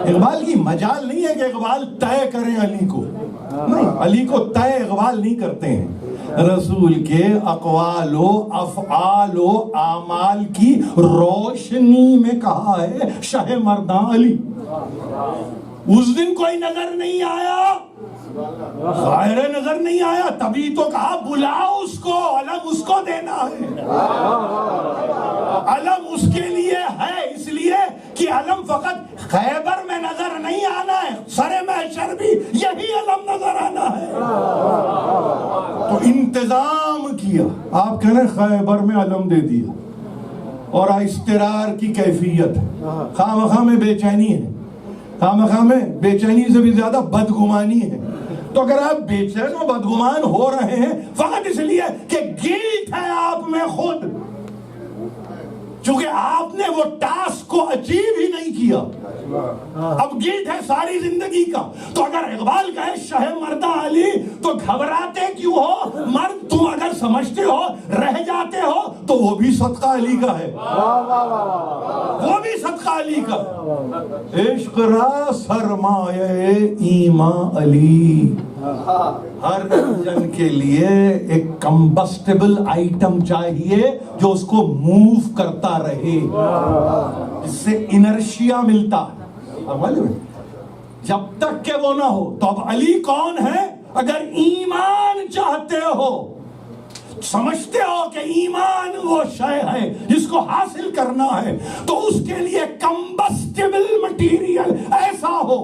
اقبال کی مجال نہیں ہے کہ اقبال طے کریں علی کو، نہیں، علی کو طے اقبال نہیں کرتے ہیں، رسول کے اقوال و افعال و اعمال کی روشنی میں کہا ہے شہ مرداں علی۔ اس دن کوئی نظر نہیں آیا، ظاہر نظر نہیں آیا، تبھی تو کہا بلاؤ اس کو، علم اس کو دینا ہے۔ علم اس کے لیے ہے اس لیے کہ علم فقط خیبر میں نظر نہیں آنا ہے، سر محشر بھی یہی علم نظر آنا ہے۔ تو انتظام کیا، آپ کہہ رہے خیبر میں علم دے دیا، اور اضطرار کی کیفیت خواہ مخواہ میں بے چینی ہے، خواہ مخواہ میں بے چینی سے بھی زیادہ بدگمانی ہے۔ تو اگر آپ بے چین و بدگمان ہو رہے ہیں فقط اس لیے کہ گلٹ ہے آپ میں خود، چونکہ آپ نے وہ ٹاسک کو اچیو ہی نہیں کیا، اب گلٹ ہے ساری زندگی کا۔ تو اگر اقبال کہے شہ مرداں علی تو گھبراتے کیوں ہو؟ مرد تم اگر سمجھتے ہو رہ جاتے ہو تو وہ بھی صدقہ علی کا ہے، وہ بھی صدقہ علی کا۔ عشق را سرمایہ ایمان علی، ہر انجن کے لیے ایک کمبسٹیبل آئٹم چاہیے جو اس کو موو کرتا رہے، جس سے انرشیا ملتا ہے۔ جب تک کہ وہ نہ ہو تو اب علی کون ہے؟ اگر ایمان چاہتے ہو، سمجھتے ہو کہ ایمان وہ شے ہے جس کو حاصل کرنا ہے، تو اس کے لیے کمبسٹیبل مٹیریل ایسا ہو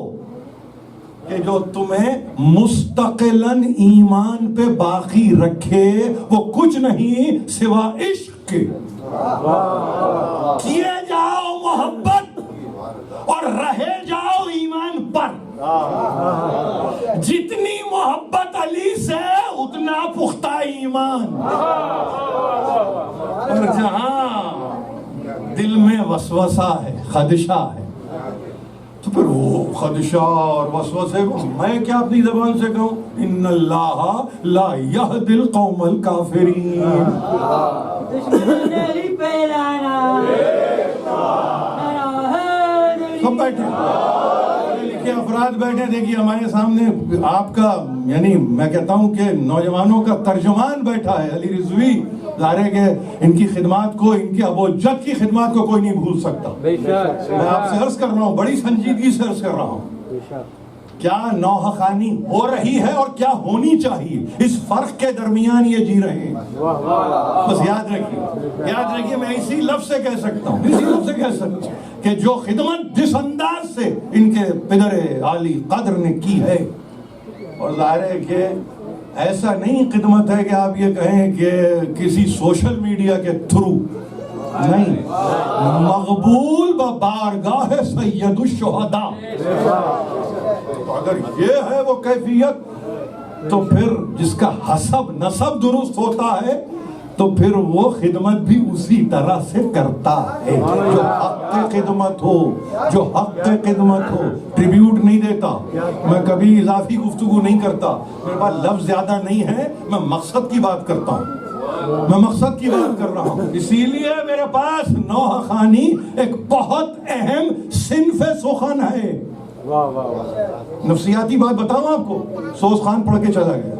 کہ جو تمہیں مستقلاً ایمان پہ باقی رکھے، وہ کچھ نہیں سوا عشق کے۔ کیے جاؤ محبت اور رہے جاؤ ایمان پر۔ جتنی محبت علی سے اتنا پختہ ایمان، اور جہاں دل میں وسوسہ ہے، خدشہ ہے، تو پھر وہ خدشہ اور وسوسے کو میں کیا اپنی زبان سے کہوں؟ ان اللہ لا یہدی القوم الکافرین۔ سب بیٹھے لکھے افراد بیٹھے، دیکھیے ہمارے سامنے آپ کا، یعنی میں کہتا ہوں کہ نوجوانوں کا ترجمان بیٹھا ہے، علی رضوی۔ ظاہر ہے کہ ان کی خدمات کو، ان کے ابو جد کی خدمات کو کوئی نہیں بھول سکتا۔ میں آپ سے عرض کر رہا ہوں، بڑی سنجیدگی سے عرض کر رہا ہوں، کیا نوحہ خوانی ہو رہی ہے اور کیا ہونی چاہیے، اس فرق کے درمیان یہ جی رہے ہیں۔ بس یاد رکھیے میں اسی لفظ سے کہہ سکتا ہوں، اسی لفظ سے کہہ سکتا ہوں کہ جو خدمت جس انداز سے ان کے پدر عالی قدر نے کی ہے، اور ظاہر ہے کہ ایسا نہیں خدمت ہے کہ آپ یہ کہیں کہ کسی سوشل میڈیا کے تھرو، نہیں، مقبول بارگاہ سید الشہداء۔ تو اگر یہ ہے وہ کیفیت، تو پھر جس کا حسب نسب درست ہوتا ہے تو پھر وہ خدمت بھی اسی طرح سے کرتا ہے جو حق خدمت ہو، جو حق خدمت ہو. ٹریبیوٹ نہیں دیتا، میں کبھی اضافی گفتگو نہیں کرتا، میرے پاس لفظ زیادہ نہیں ہے، میں مقصد کی بات کرتا ہوں، میں مقصد کی بات کر رہا ہوں. اسی لیے میرے پاس نوحہ خوانی ایک بہت اہم صنف سخن ہے. نفسیاتی بات بتاؤں آپ کو، سوز خان پڑھ کے چلا گیا،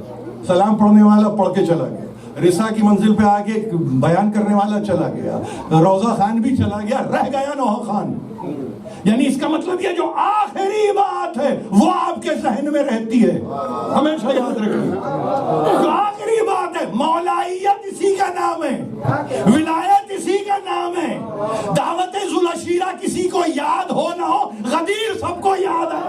سلام پڑھنے والا پڑھ کے چلا گیا، رسا کی منزل پہ آگے بیان کرنے والا چلا گیا، روضہ خان بھی چلا گیا، رہ گیا نوحہ خان. یعنی اس کا مطلب یہ جو آخری بات ہے وہ آپ کے ذہن میں رہتی ہے، ہمیشہ یاد رکھیں. جو آخری بات ہے، مولائیت اسی کا نام ہے، ولایت اسی کا نام ہے. دعوت ذوالعشیرہ کسی کو یاد ہو نہ ہو، غدیر سب کو یاد ہے.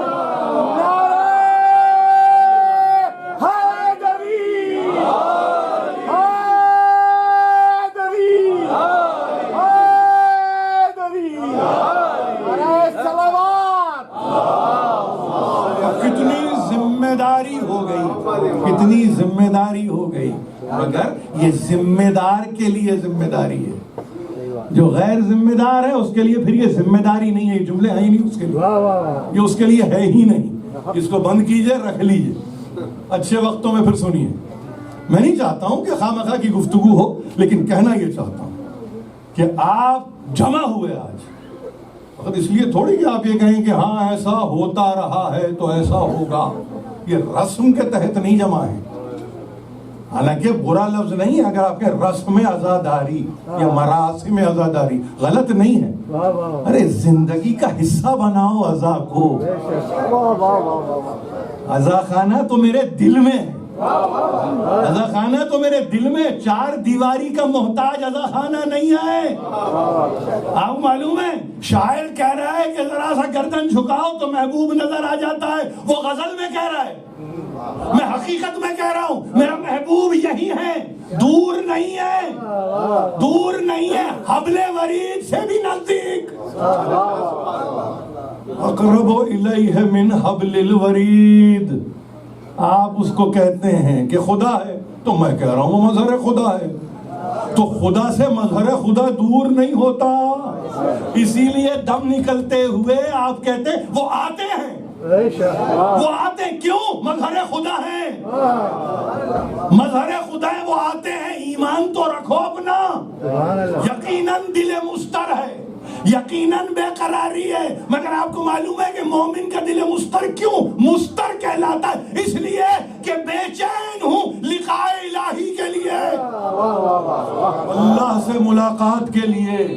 کتنی ذمہ داری ہو گئی، مگر یہ ذمہ دار کے لیے ذمہ داری ہے. جو غیر ذمہ دار ہے اس کے لیے پھر یہ ذمہ داری نہیں ہے، یہ جملے ہیں ہی نہیں اس کے لیے، یہ اس کے لیے ہے ہی نہیں. اس کو بند کیجئے، رکھ لیجئے، اچھے وقتوں میں پھر سنیے. میں نہیں چاہتا ہوں کہ خواہ مخواہ کی گفتگو ہو، لیکن کہنا یہ چاہتا ہوں کہ آپ جمع ہوئے آج اس لیے تھوڑی کہ آپ یہ کہیں کہ ہاں ایسا ہوتا رہا ہے تو ایسا ہوگا. یہ رسم کے تحت نہیں جمع ہے، حالانکہ برا لفظ نہیں ہے اگر آپ کے رسم عزاداری یا مراسم عزاداری، غلط نہیں ہے. ارے زندگی کا حصہ بناؤ عزا کو. عزا خانہ تو میرے دل میں ہے، عزا خانہ تو میرے دل میں، چار دیواری کا محتاج عزا خانہ نہیں ہے. آپ معلوم ہے شاعر کہہ رہا ہے کہ ذرا سا گردن جھکاؤ تو محبوب نظر آ جاتا ہے، وہ غزل میں کہہ رہا ہے، میں حقیقت میں کہہ رہا ہوں میرا محبوب یہی ہے، دور نہیں ہے، دور نہیں ہے، حبل ورید سے بھی نزدیک. اقرب الیہ من حبل الورید. آپ اس کو کہتے ہیں کہ خدا ہے، تو میں کہہ رہا ہوں وہ مظہر خدا ہے. تو خدا سے مظہر خدا دور نہیں ہوتا، اسی لیے دم نکلتے ہوئے آپ کہتے ہیں وہ آتے ہیں. وہ آتے کیوں؟ مظہر خدا ہے، مظہر خدا ہے، وہ آتے ہیں. ایمان تو رکھو اپنا، یقیناً دل مستر ہے، یقیناً بے قراری ہے، مگر آپ کو معلوم ہے کہ مومن کا دل مستر کیوں مستر کہلاتا ہے؟ اس لیے کہ بے چین ہوں لقاء الہی کے لیے، اللہ سے ملاقات کے لیے.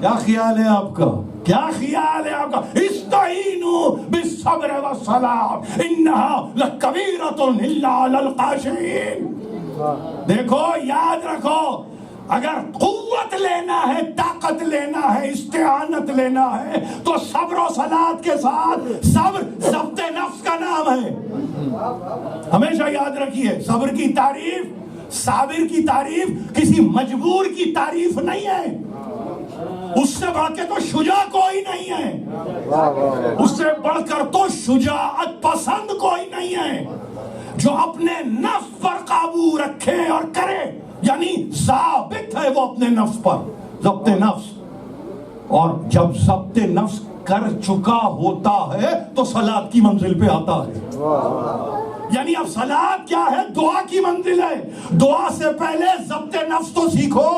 کیا خیال ہے آپ کا؟ کیا خیال ہے آپ کا؟ استعینوا بالصبر والصلاۃ انہا لکبیرۃ الا علی الخاشعین. دیکھو یاد رکھو، اگر قوت لینا ہے، طاقت لینا ہے، استعانت لینا ہے تو صبر و صلاۃ کے ساتھ. صبر ضبط نفس کا نام ہے، ہمیشہ یاد رکھیے. صبر کی تعریف، صابر کی تعریف کسی مجبور کی تعریف نہیں ہے. اس سے بڑھ کے تو شجاع کوئی نہیں ہے، اس سے بڑھ کر تو شجاعت پسند کوئی نہیں ہے. جو اپنے نفس پر قابو رکھے اور کرے، یعنی ثابت ہے وہ اپنے نفس پر، ضبط نفس. اور جب ضبط نفس کر چکا ہوتا ہے تو صلاۃ کی منزل پہ آتا ہے. یعنی اب صلاۃ کیا ہے؟ دعا کی منزل ہے. دعا سے پہلے ضبط نفس تو سیکھو،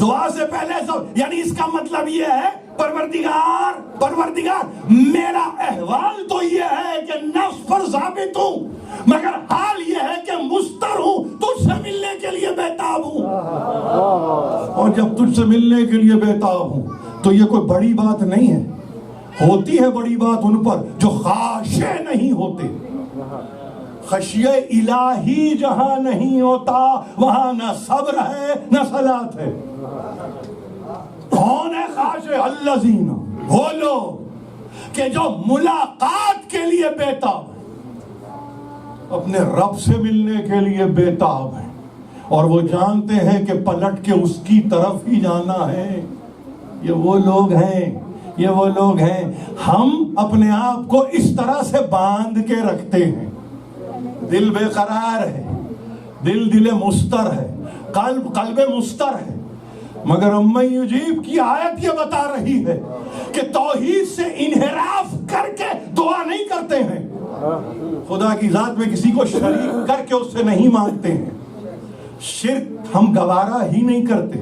دعا سے پہلے یعنی اس کا مطلب یہ ہے پروردگار میرا احوال تو یہ ہے کہ نفس پر ثابت ہوں، مگر حال یہ ہے کہ مستر ہوں، تجھ سے ملنے کے لیے بیتاب ہوں. اور جب تجھ سے ملنے کے لیے بیتاب ہوں تو یہ کوئی بڑی بات نہیں ہے. ہوتی ہے بڑی بات ان پر جو خاشع نہیں ہوتے. خشیہ الہی جہاں نہیں ہوتا وہاں نہ صبر ہے نہ صلاۃ ہے. کون ہے خاشع؟ الذین، وہ لوگ کہ جو ملاقات کے لیے بیتاب ہیں، اپنے رب سے ملنے کے لیے بیتاب ہیں، اور وہ جانتے ہیں کہ پلٹ کے اس کی طرف ہی جانا ہے. یہ وہ لوگ ہیں، یہ وہ لوگ ہیں. ہم اپنے آپ کو اس طرح سے باندھ کے رکھتے ہیں، دل بے قرار ہے، دل مستر ہے، قلب مستر ہے، مگر امن یجیب کی آیت یہ بتا رہی ہے کہ توحید سے انحراف کر کے دعا نہیں کرتے ہیں، خدا کی ذات میں کسی کو شریک کر کے اس سے نہیں مانگتے ہیں، شرک ہم گوارا ہی نہیں کرتے۔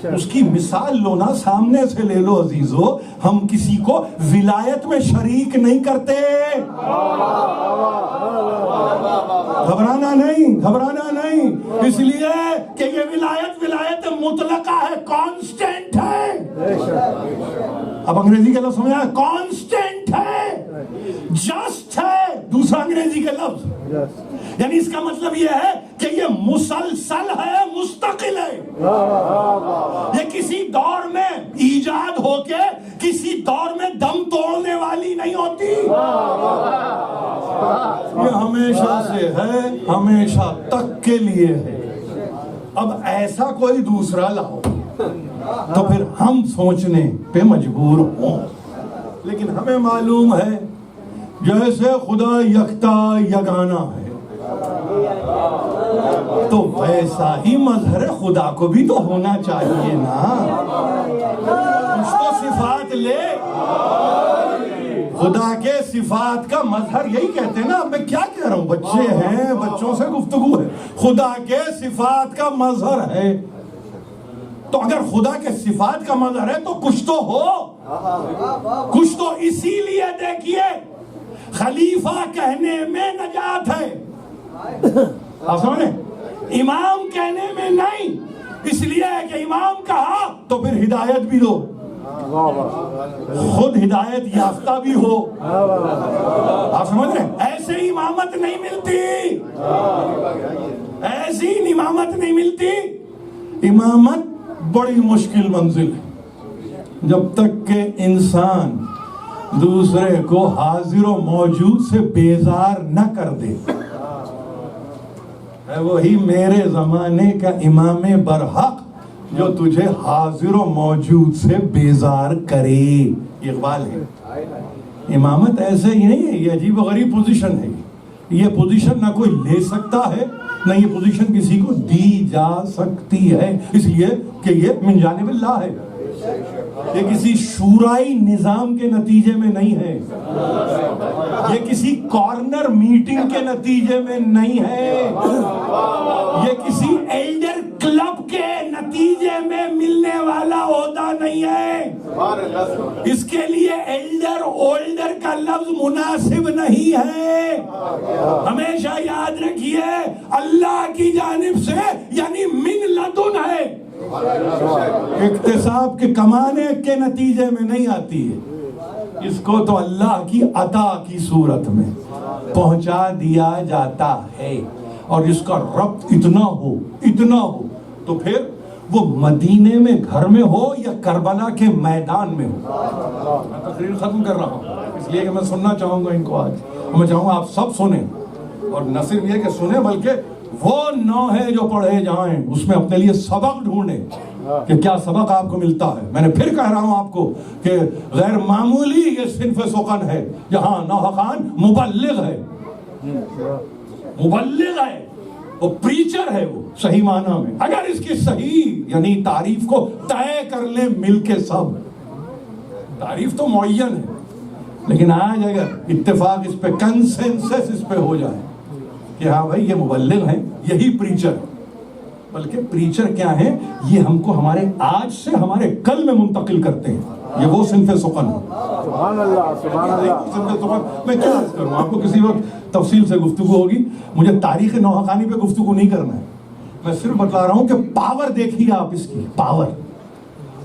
اس کی مثال لو نا، سامنے سے لے لو عزیزو، ہم کسی کو ولایت میں شریک نہیں کرتے۔ گھبرانا نہیں، اس لیے کہ یہ ولایت مطلقہ ہے، کانسٹنٹ ہے۔ اب انگریزی کا لفظ سمجھا، کانسٹنٹ ہے، جسٹ ہے، دوسرا انگریزی کا لفظ، یعنی اس کا مطلب یہ ہے کہ یہ مسلسل ہے، مستقل ہے، یہ کسی دور میں ایجاد ہو کے کسی دور میں دم توڑنے والی نہیں ہوتی، یہ ہمیشہ سے ہے، ہمیشہ تک کے لیے ہے۔ اب ایسا کوئی دوسرا لاؤ تو پھر ہم سوچنے پہ مجبور ہوں، لیکن ہمیں معلوم ہے جیسے خدا یکتا یگانہ ہے تو ویسا ہی مظہر خدا کو بھی تو ہونا چاہیے نا، کچھ تو صفات لے۔ خدا کے صفات کا مظہر یہی کہتے ہیں نا، میں کیا کہہ رہا ہوں، بچے ہیں، بچوں سے گفتگو ہے، خدا کے صفات کا مظہر ہے، تو اگر خدا کے صفات کا مظہر ہے تو کچھ تو ہو، کچھ تو اسی لیے دیکھیے خلیفہ کہنے میں نجات ہے، آپ سمجھیں، امام کہنے میں نہیں، اس لیے کہ امام کہا تو پھر ہدایت بھی دو، خود ہدایت یافتہ بھی ہو، آپ سمجھ رہے ہیں، ایسے امامت نہیں ملتی، ایسی امامت نہیں ملتی، امامت بڑی مشکل منزل ہے، جب تک کہ انسان دوسرے کو حاضر و موجود سے بیزار نہ کر دے، ہے وہی میرے زمانے کا امام برحق جو تجھے حاضر و موجود سے بیزار کرے، اقبال ہے۔ امامت ایسے ہی نہیں ہے، یہ عجیب و غریب پوزیشن ہے، یہ پوزیشن نہ کوئی لے سکتا ہے، نہ یہ پوزیشن کسی کو دی جا سکتی ہے، اس لیے کہ یہ من جانب اللہ ہے، یہ کسی شورائی نظام کے نتیجے میں نہیں ہے، یہ کسی کارنر میٹنگ کے نتیجے میں نہیں ہے، یہ کسی ایلڈر کلب کے نتیجے میں ملنے والا عہدہ نہیں ہے، اس کے لیے ایلڈر اولڈر کا لفظ مناسب نہیں ہے، ہمیشہ یاد رکھیے اللہ کی جانب سے یعنی من لدن ہے، اکتساب کے کمانے کے نتیجے میں نہیں آتی ہے، اس کو تو اللہ کی عطا کی صورت میں پہنچا دیا جاتا ہے، اور جس کا ربط اتنا ہو تو پھر وہ مدینے میں گھر میں ہو یا کربلا کے میدان میں ہو۔ میں تقریر ختم کر رہا ہوں اس لیے کہ میں سننا چاہوں گا ان کو آج، میں چاہوں گا آپ سب سنیں، اور نہ صرف یہ کہ سنیں بلکہ وہ نوحے جو پڑھے جائیں اس میں اپنے لیے سبق ڈھونڈیں کہ کیا سبق آپ کو ملتا ہے۔ میں نے پھر کہہ رہا ہوں آپ کو کہ غیر معمولی یہ صنف سخن ہے جہاں نوحہ خان مبلغ ہے، وہ پریچر ہے، وہ صحیح معنی میں، اگر اس کی صحیح یعنی تعریف کو طے کر لیں مل کے سب، تعریف تو معین ہے، لیکن آج اگر اتفاق اس پہ کنسنسس اس پہ ہو جائے کہ ہاں بھائی یہ مبلغ ہیں، یہی پریچر، بلکہ پریچر کیا ہے، یہ ہم کو ہمارے آج سے ہمارے کل میں منتقل کرتے ہیں، یہ وہ صنف سخن ہے۔ سبحان اللہ، سبحان اللہ۔ میں کیا عرض کروں آپ کو، کسی وقت تفصیل سے گفتگو ہوگی، مجھے تاریخ نوحہ خانی پہ گفتگو نہیں کرنا ہے، میں صرف بتلا رہا ہوں کہ پاور دیکھیے آپ، اس کی پاور،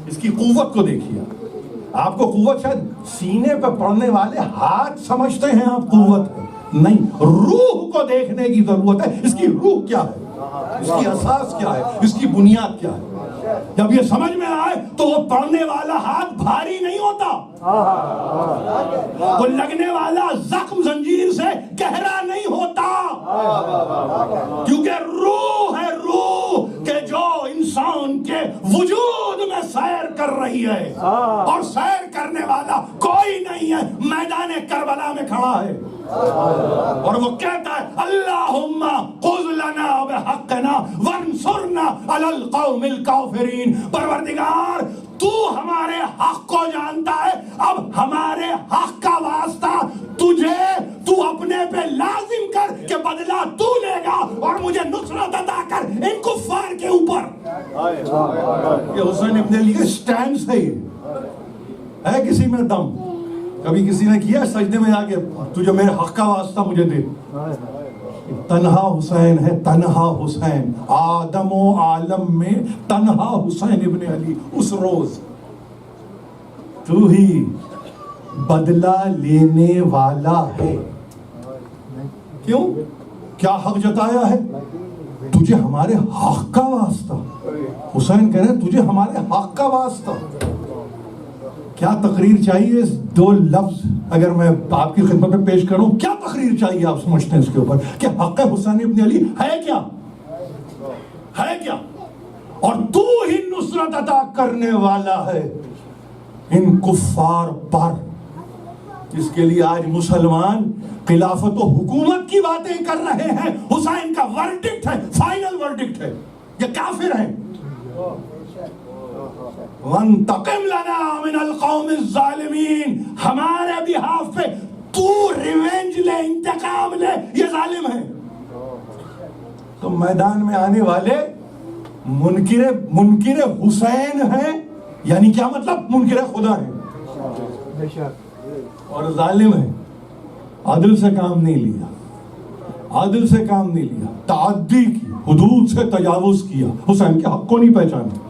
اس کی قوت کو دیکھیے آپ کو قوت شاید سینے پہ پڑنے والے ہاتھ سمجھتے ہیں آپ قوت ہے، نہیں، روح کو دیکھنے کی ضرورت ہے، اس کی روح کیا ہے، اس کی اساس کیا ہے، اس کی بنیاد کیا ہے، جب یہ سمجھ میں آئے تو وہ پڑھنے والا ہاتھ بھاری نہیں ہوتا، وہ لگنے والا زخم زنجیر سے گہرا نہیں ہوتا، کیونکہ روح ہے، روح کہ جو انسان کے وجود میں سیر کر رہی ہے، اور سیر کرنے والا کوئی نہیں ہے میدان کربلا میں کھڑا ہے اور وہ کہتا ہے اللہم خذ لنا بحقنا وانصرنا علی القوم الکافرین. پروردگار تو ہمارے حق کو جانتا ہے، اب ہمارے حق کا واسطہ تو اپنے پہ لازم کر کہ بدلہ تو لے گا اور مجھے نصرت عطا کر ان کفار کے اوپر. یہ حسین ابن علی کا سٹینڈ ہے کسی میں دم؟ کبھی کسی نے کیا سجدے میں آ کے تجھے میرے حق کا واسطہ مجھے دے؟ تنہا حسین ہے، تنہا حسین، آدم و عالم میں تنہا حسین ابن علی. اس روز تو ہی بدلہ لینے والا ہے. کیوں؟ کیا حق جتایا ہے؟ تجھے ہمارے حق کا واسطہ. حسین کہہ رہے تجھے ہمارے حق کا واسطہ. کیا تقریر چاہیے اس دو لفظ اگر میں آپ کی خدمت میں پیش کروں؟ کیا تقریر چاہیے آپ سمجھتے ہیں اس کے اوپر کہ حق حسین ابن علی ہے کیا؟ ہے کیا؟ اور تو ہی نصرت عطا کرنے والا ہے ان کفار پر. اس کے لیے آج مسلمان خلافت و حکومت کی باتیں کر رہے ہیں. حسین کا ورڈکٹ ہے، فائنل ورڈکٹ ہے، یہ کافر ہیں. وانتقم لنا من القوم الظالمین، ہمارے بہاف پہ تو ریونج لے، انتقام لے، یہ ظالم ہے. تو میدان میں آنے والے منکر حسین ہیں، یعنی کیا مطلب؟ منکر خدا ہیں اور ظالم ہیں. عدل سے کام نہیں لیا، عدل سے کام نہیں لیا، تعدی کی، حدود سے تجاوز کیا، حسین کے حق کو نہیں پہچانا.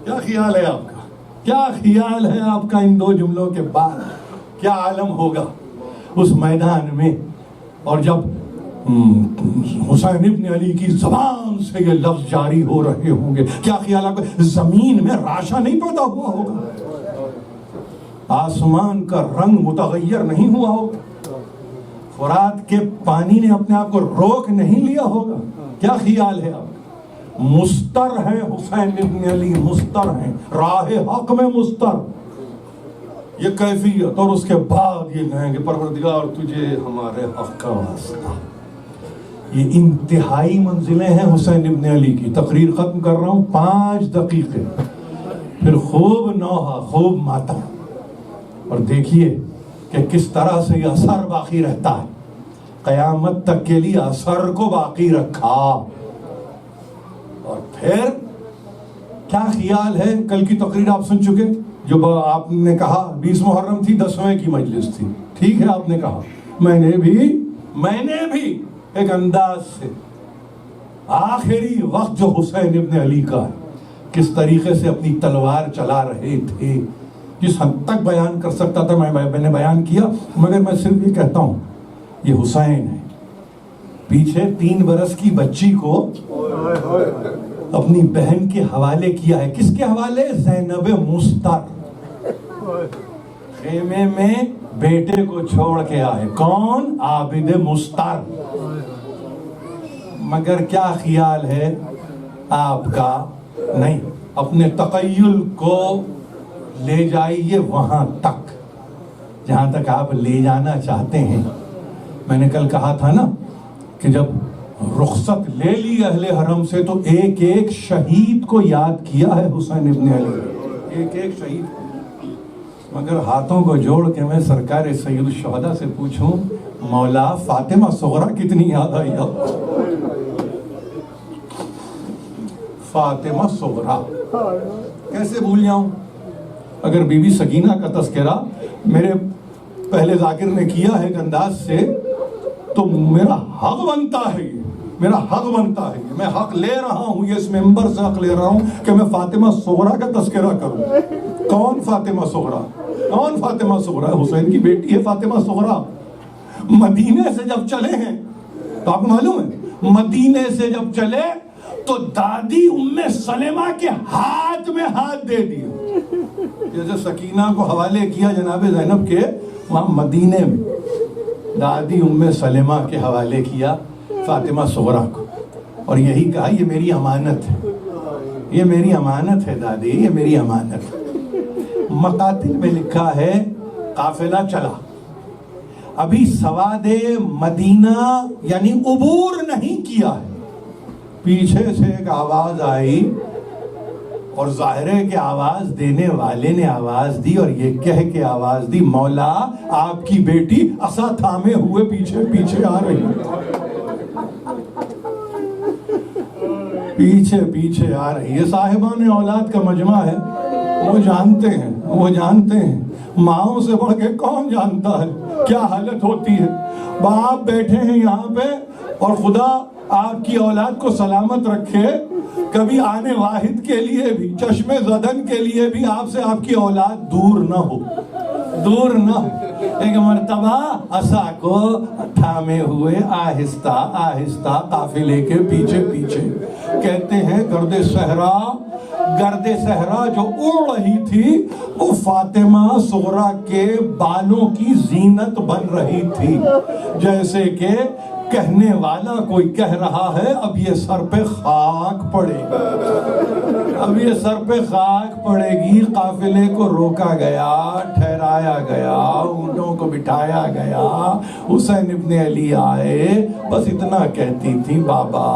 کیا خیال ہے آپ کا؟ کیا خیال ہے آپ کا ان دو جملوں کے بعد؟ کیا عالم ہوگا اس میدان میں؟ اور جب حسین ابن علی کی زبان سے یہ لفظ جاری ہو رہے ہوں گے، کیا خیال آپ کا؟ زمین میں راشا نہیں پیدا ہوا ہوگا، آسمان کا رنگ متغیر نہیں ہوا ہوگا، فرات کے پانی نے اپنے آپ کو روک نہیں لیا ہوگا. کیا خیال ہے آپ کا؟ مستر ہے حسین ابن علی، مستر ہیں، راہ حق میں مستر. یہ کیفیت، اور اس کے بعد یہ کہیں گے پروردگار تجھے ہمارے حق کا واسطہ. یہ انتہائی منزلیں ہیں حسین ابن علی کی. تقریر ختم کر رہا ہوں، 5 دقیقے، پھر خوب نوحہ، خوب ماتم. اور دیکھیے کہ کس طرح سے یہ اثر باقی رہتا ہے. قیامت تک کے لیے اثر کو باقی رکھا. اور پھر کیا خیال ہے؟ کل کی تقریر آپ سن چکے، جو آپ نے کہا 20 محرم تھی، 10ویں کی مجلس تھی، ٹھیک ہے، آپ نے کہا میں نے بھی ایک انداز سے آخری وقت جو حسین ابن علی کا ہے، کس طریقے سے اپنی تلوار چلا رہے تھے، جس حد تک بیان کر سکتا تھا میں نے بیان کیا. مگر میں صرف یہ کہتا ہوں یہ حسین ہے. پیچھے 3 برس کی بچی کو اپنی بہن کے حوالے کیا ہے. کس کے حوالے؟ زینب مستر. خیمے میں بیٹے کو چھوڑ کے آئے. کون؟ عابد مستر. مگر کیا خیال ہے آپ کا؟ نہیں، اپنے تخیل کو لے جائیے وہاں تک جہاں تک آپ لے جانا چاہتے ہیں. میں نے کل کہا تھا نا کہ جب رخصت لے لی اہل حرم سے تو ایک ایک شہید کو یاد کیا ہے حسین ابن علی، ایک ایک شہید کو. مگر ہاتھوں کو جوڑ کے میں سرکار سید الشہداء سے پوچھوں، مولا فاطمہ صغرا کتنی یاد آئی؟ فاطمہ صغرا کیسے بھول جاؤں؟ اگر بی بی سکینہ کا تذکرہ میرے پہلے ذاکر نے کیا ہے ایک انداز سے تو میرا حق بنتا ہے، میرا حق بنتا ہے. میں حق لے رہا ہوں، یہ اس ممبر سے حق لے رہا ہوں کہ میں فاطمہ صغرا کا تذکرہ کروں. کون فاطمہ صغرا؟ کون فاطمہ صغرا؟ حسین کی بیٹی ہے فاطمہ صغرا. مدینے سے جب چلے ہیں تو آپ کو معلوم ہے، مدینے سے جب چلے تو دادی ام سلمہ کے ہاتھ میں ہاتھ دے دیا. جیسے سکینہ کو حوالے کیا جناب زینب کے، وہاں مدینے میں دادی ام سلمہ کے حوالے کیا فاطمہ صغرا کو، اور یہی کہا یہ میری امانت ہے، یہ میری امانت ہے دادی، یہ میری امانت ہے. مقاتل میں لکھا ہے قافلہ چلا، ابھی سواد مدینہ یعنی عبور نہیں کیا ہے، پیچھے سے ایک آواز آئی اور ظاہر ہے کہ آواز دینے والے نے آواز دی اور یہ کہہ کے آواز دی، مولا آپ کی بیٹی عصا تھامے ہوئے پیچھے پیچھے آ رہی ہے، پیچھے پیچھے آ رہی ہے۔ صاحبان اولاد کا مجمع ہے، وہ جانتے ہیں ماؤں سے بڑھ کے کون جانتا ہے کیا حالت ہوتی ہے۔ باپ بیٹھے ہیں یہاں پہ اور خدا آپ کی اولاد کو سلامت رکھے، کبھی آنے واحد کے لیے بھی، چشم زدن کے لیے بھی آپ سے آپ کی اولاد دور نہ ہو۔ ایک مرتبہ عصا کو تھامے ہوئے آہستہ آہستہ قافلے کے پیچھے پیچھے، کہتے ہیں گرد صحرا جو اڑ رہی تھی وہ فاطمہ صغرا کے بالوں کی زینت بن رہی تھی، جیسے کہ کہنے والا کوئی کہہ رہا ہے اب یہ سر پہ خاک پڑے گی، قافلے کو روکا گیا، ٹھہرایا گیا، اونٹوں کو بٹھایا گیا، حسین ابن علی آئے، بس اتنا کہتی تھی بابا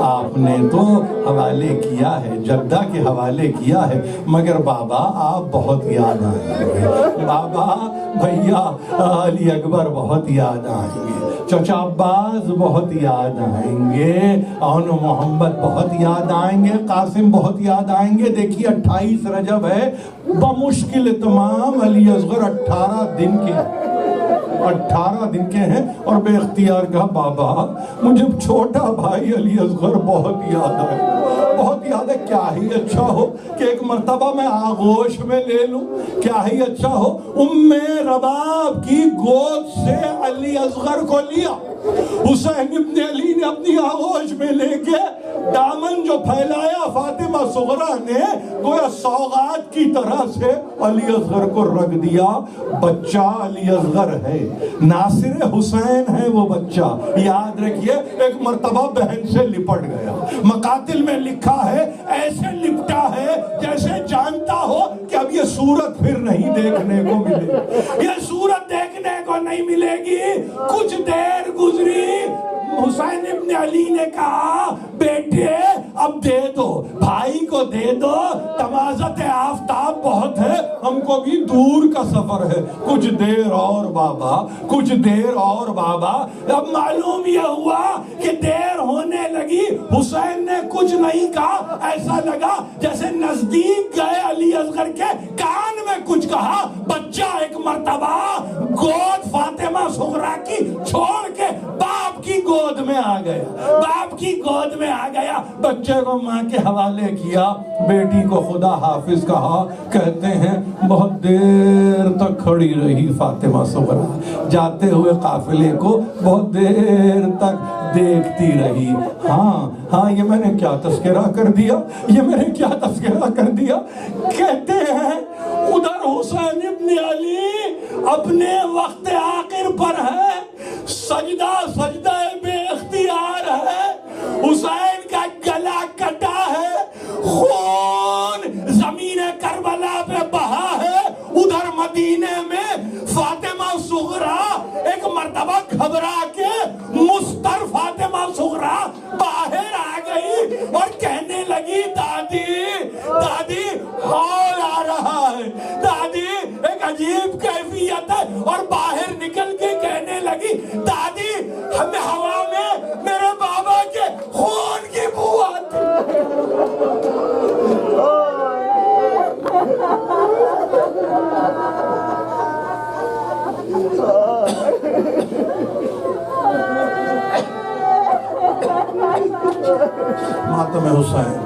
آپ نے تو حوالے کیا ہے، جدہ کے حوالے کیا ہے، مگر بابا آپ بہت یاد آئیں گے، بابا بھیا علی اکبر بہت یاد آئیں گے، چچا عباس بہت یاد آئیں گے، اون محمد بہت یاد آئیں گے، قاسم بہت یاد آئیں گے۔ دیکھیے 28 رجب ہے، بمشکل تمام علی اصغر 18 دن کے ہیں، اور بے اختیار کہا بابا مجھے چھوٹا بھائی علی اصغر بہت یاد ہے، کیا ہی اچھا ہو کہ ایک مرتبہ میں آغوش میں لے لوں، کیا ہی اچھا ہو۔ ام رباب کی گود سے علی اصغر کو لیا، حسین ابن علی نے اپنی آغوش میں لے کے دامن جو پھیلایا فاطمہ صغرا نے گویا سوغات کی طرح سے علی اصغر کو رکھ دیا۔ بچہ علی اصغر ہے، ناصر حسین ہے وہ بچہ، یاد رکھیے ایک مرتبہ بہن سے لپٹ گیا، مقاتل میں لکھا ہے ایسے لپٹا ہے جیسے جانتا ہو کہ اب یہ صورت پھر نہیں دیکھنے کو ملے گی، کچھ دیر گزری، حسین ابن علی نے کہا بیٹے اب دے دو، بھائی کو دے دو، تمازت آفتاب بہت ہے، ہم کو بھی دور کا سفر ہے، کچھ دیر اور بابا۔ اب معلوم یہ ہوا کہ دیر ہونے لگی، حسین نے کچھ نہیں کہا، ایسا لگا جیسے نزدیک گئے علی اصغر کے کان میں کچھ کہا، بچہ ایک مرتبہ گود فاطمہ صغرا کی چھوڑ کے باپ کی گود میں آ گیا، بچے کو ماں کے حوالے کیا، بیٹی کو خدا حافظ کہا۔ کہتے ہیں بہت دیر تک کھڑی رہی فاطمہ صغرا، جاتے ہوئے قافلے کو بہت دیر تک دیکھتی رہی۔ ہاں یہ میں نے کیا تذکرہ کر دیا، کہتے ہیں ادھر حسین ابن علی اپنے وقت آخر پر ہے، سجدہ بے اختیار ہے، حسین کا گلا کٹا ہے، خون زمین کربلا پہ بہا ہے، ادھر مدینے میں فاطمہ صغرا ایک مرتبہ گھبرا کے مستر فاطمہ صغرا باہر آ گئی اور کہنے لگی دادی ہال آ رہا ہے، دادی ایک عجیب کیفیت ہے، اور باہر نکل کے کہنے لگی دادی ہمیں ہوا میں میرے بابا کے خون کی بو آتی۔ ماتم حسین،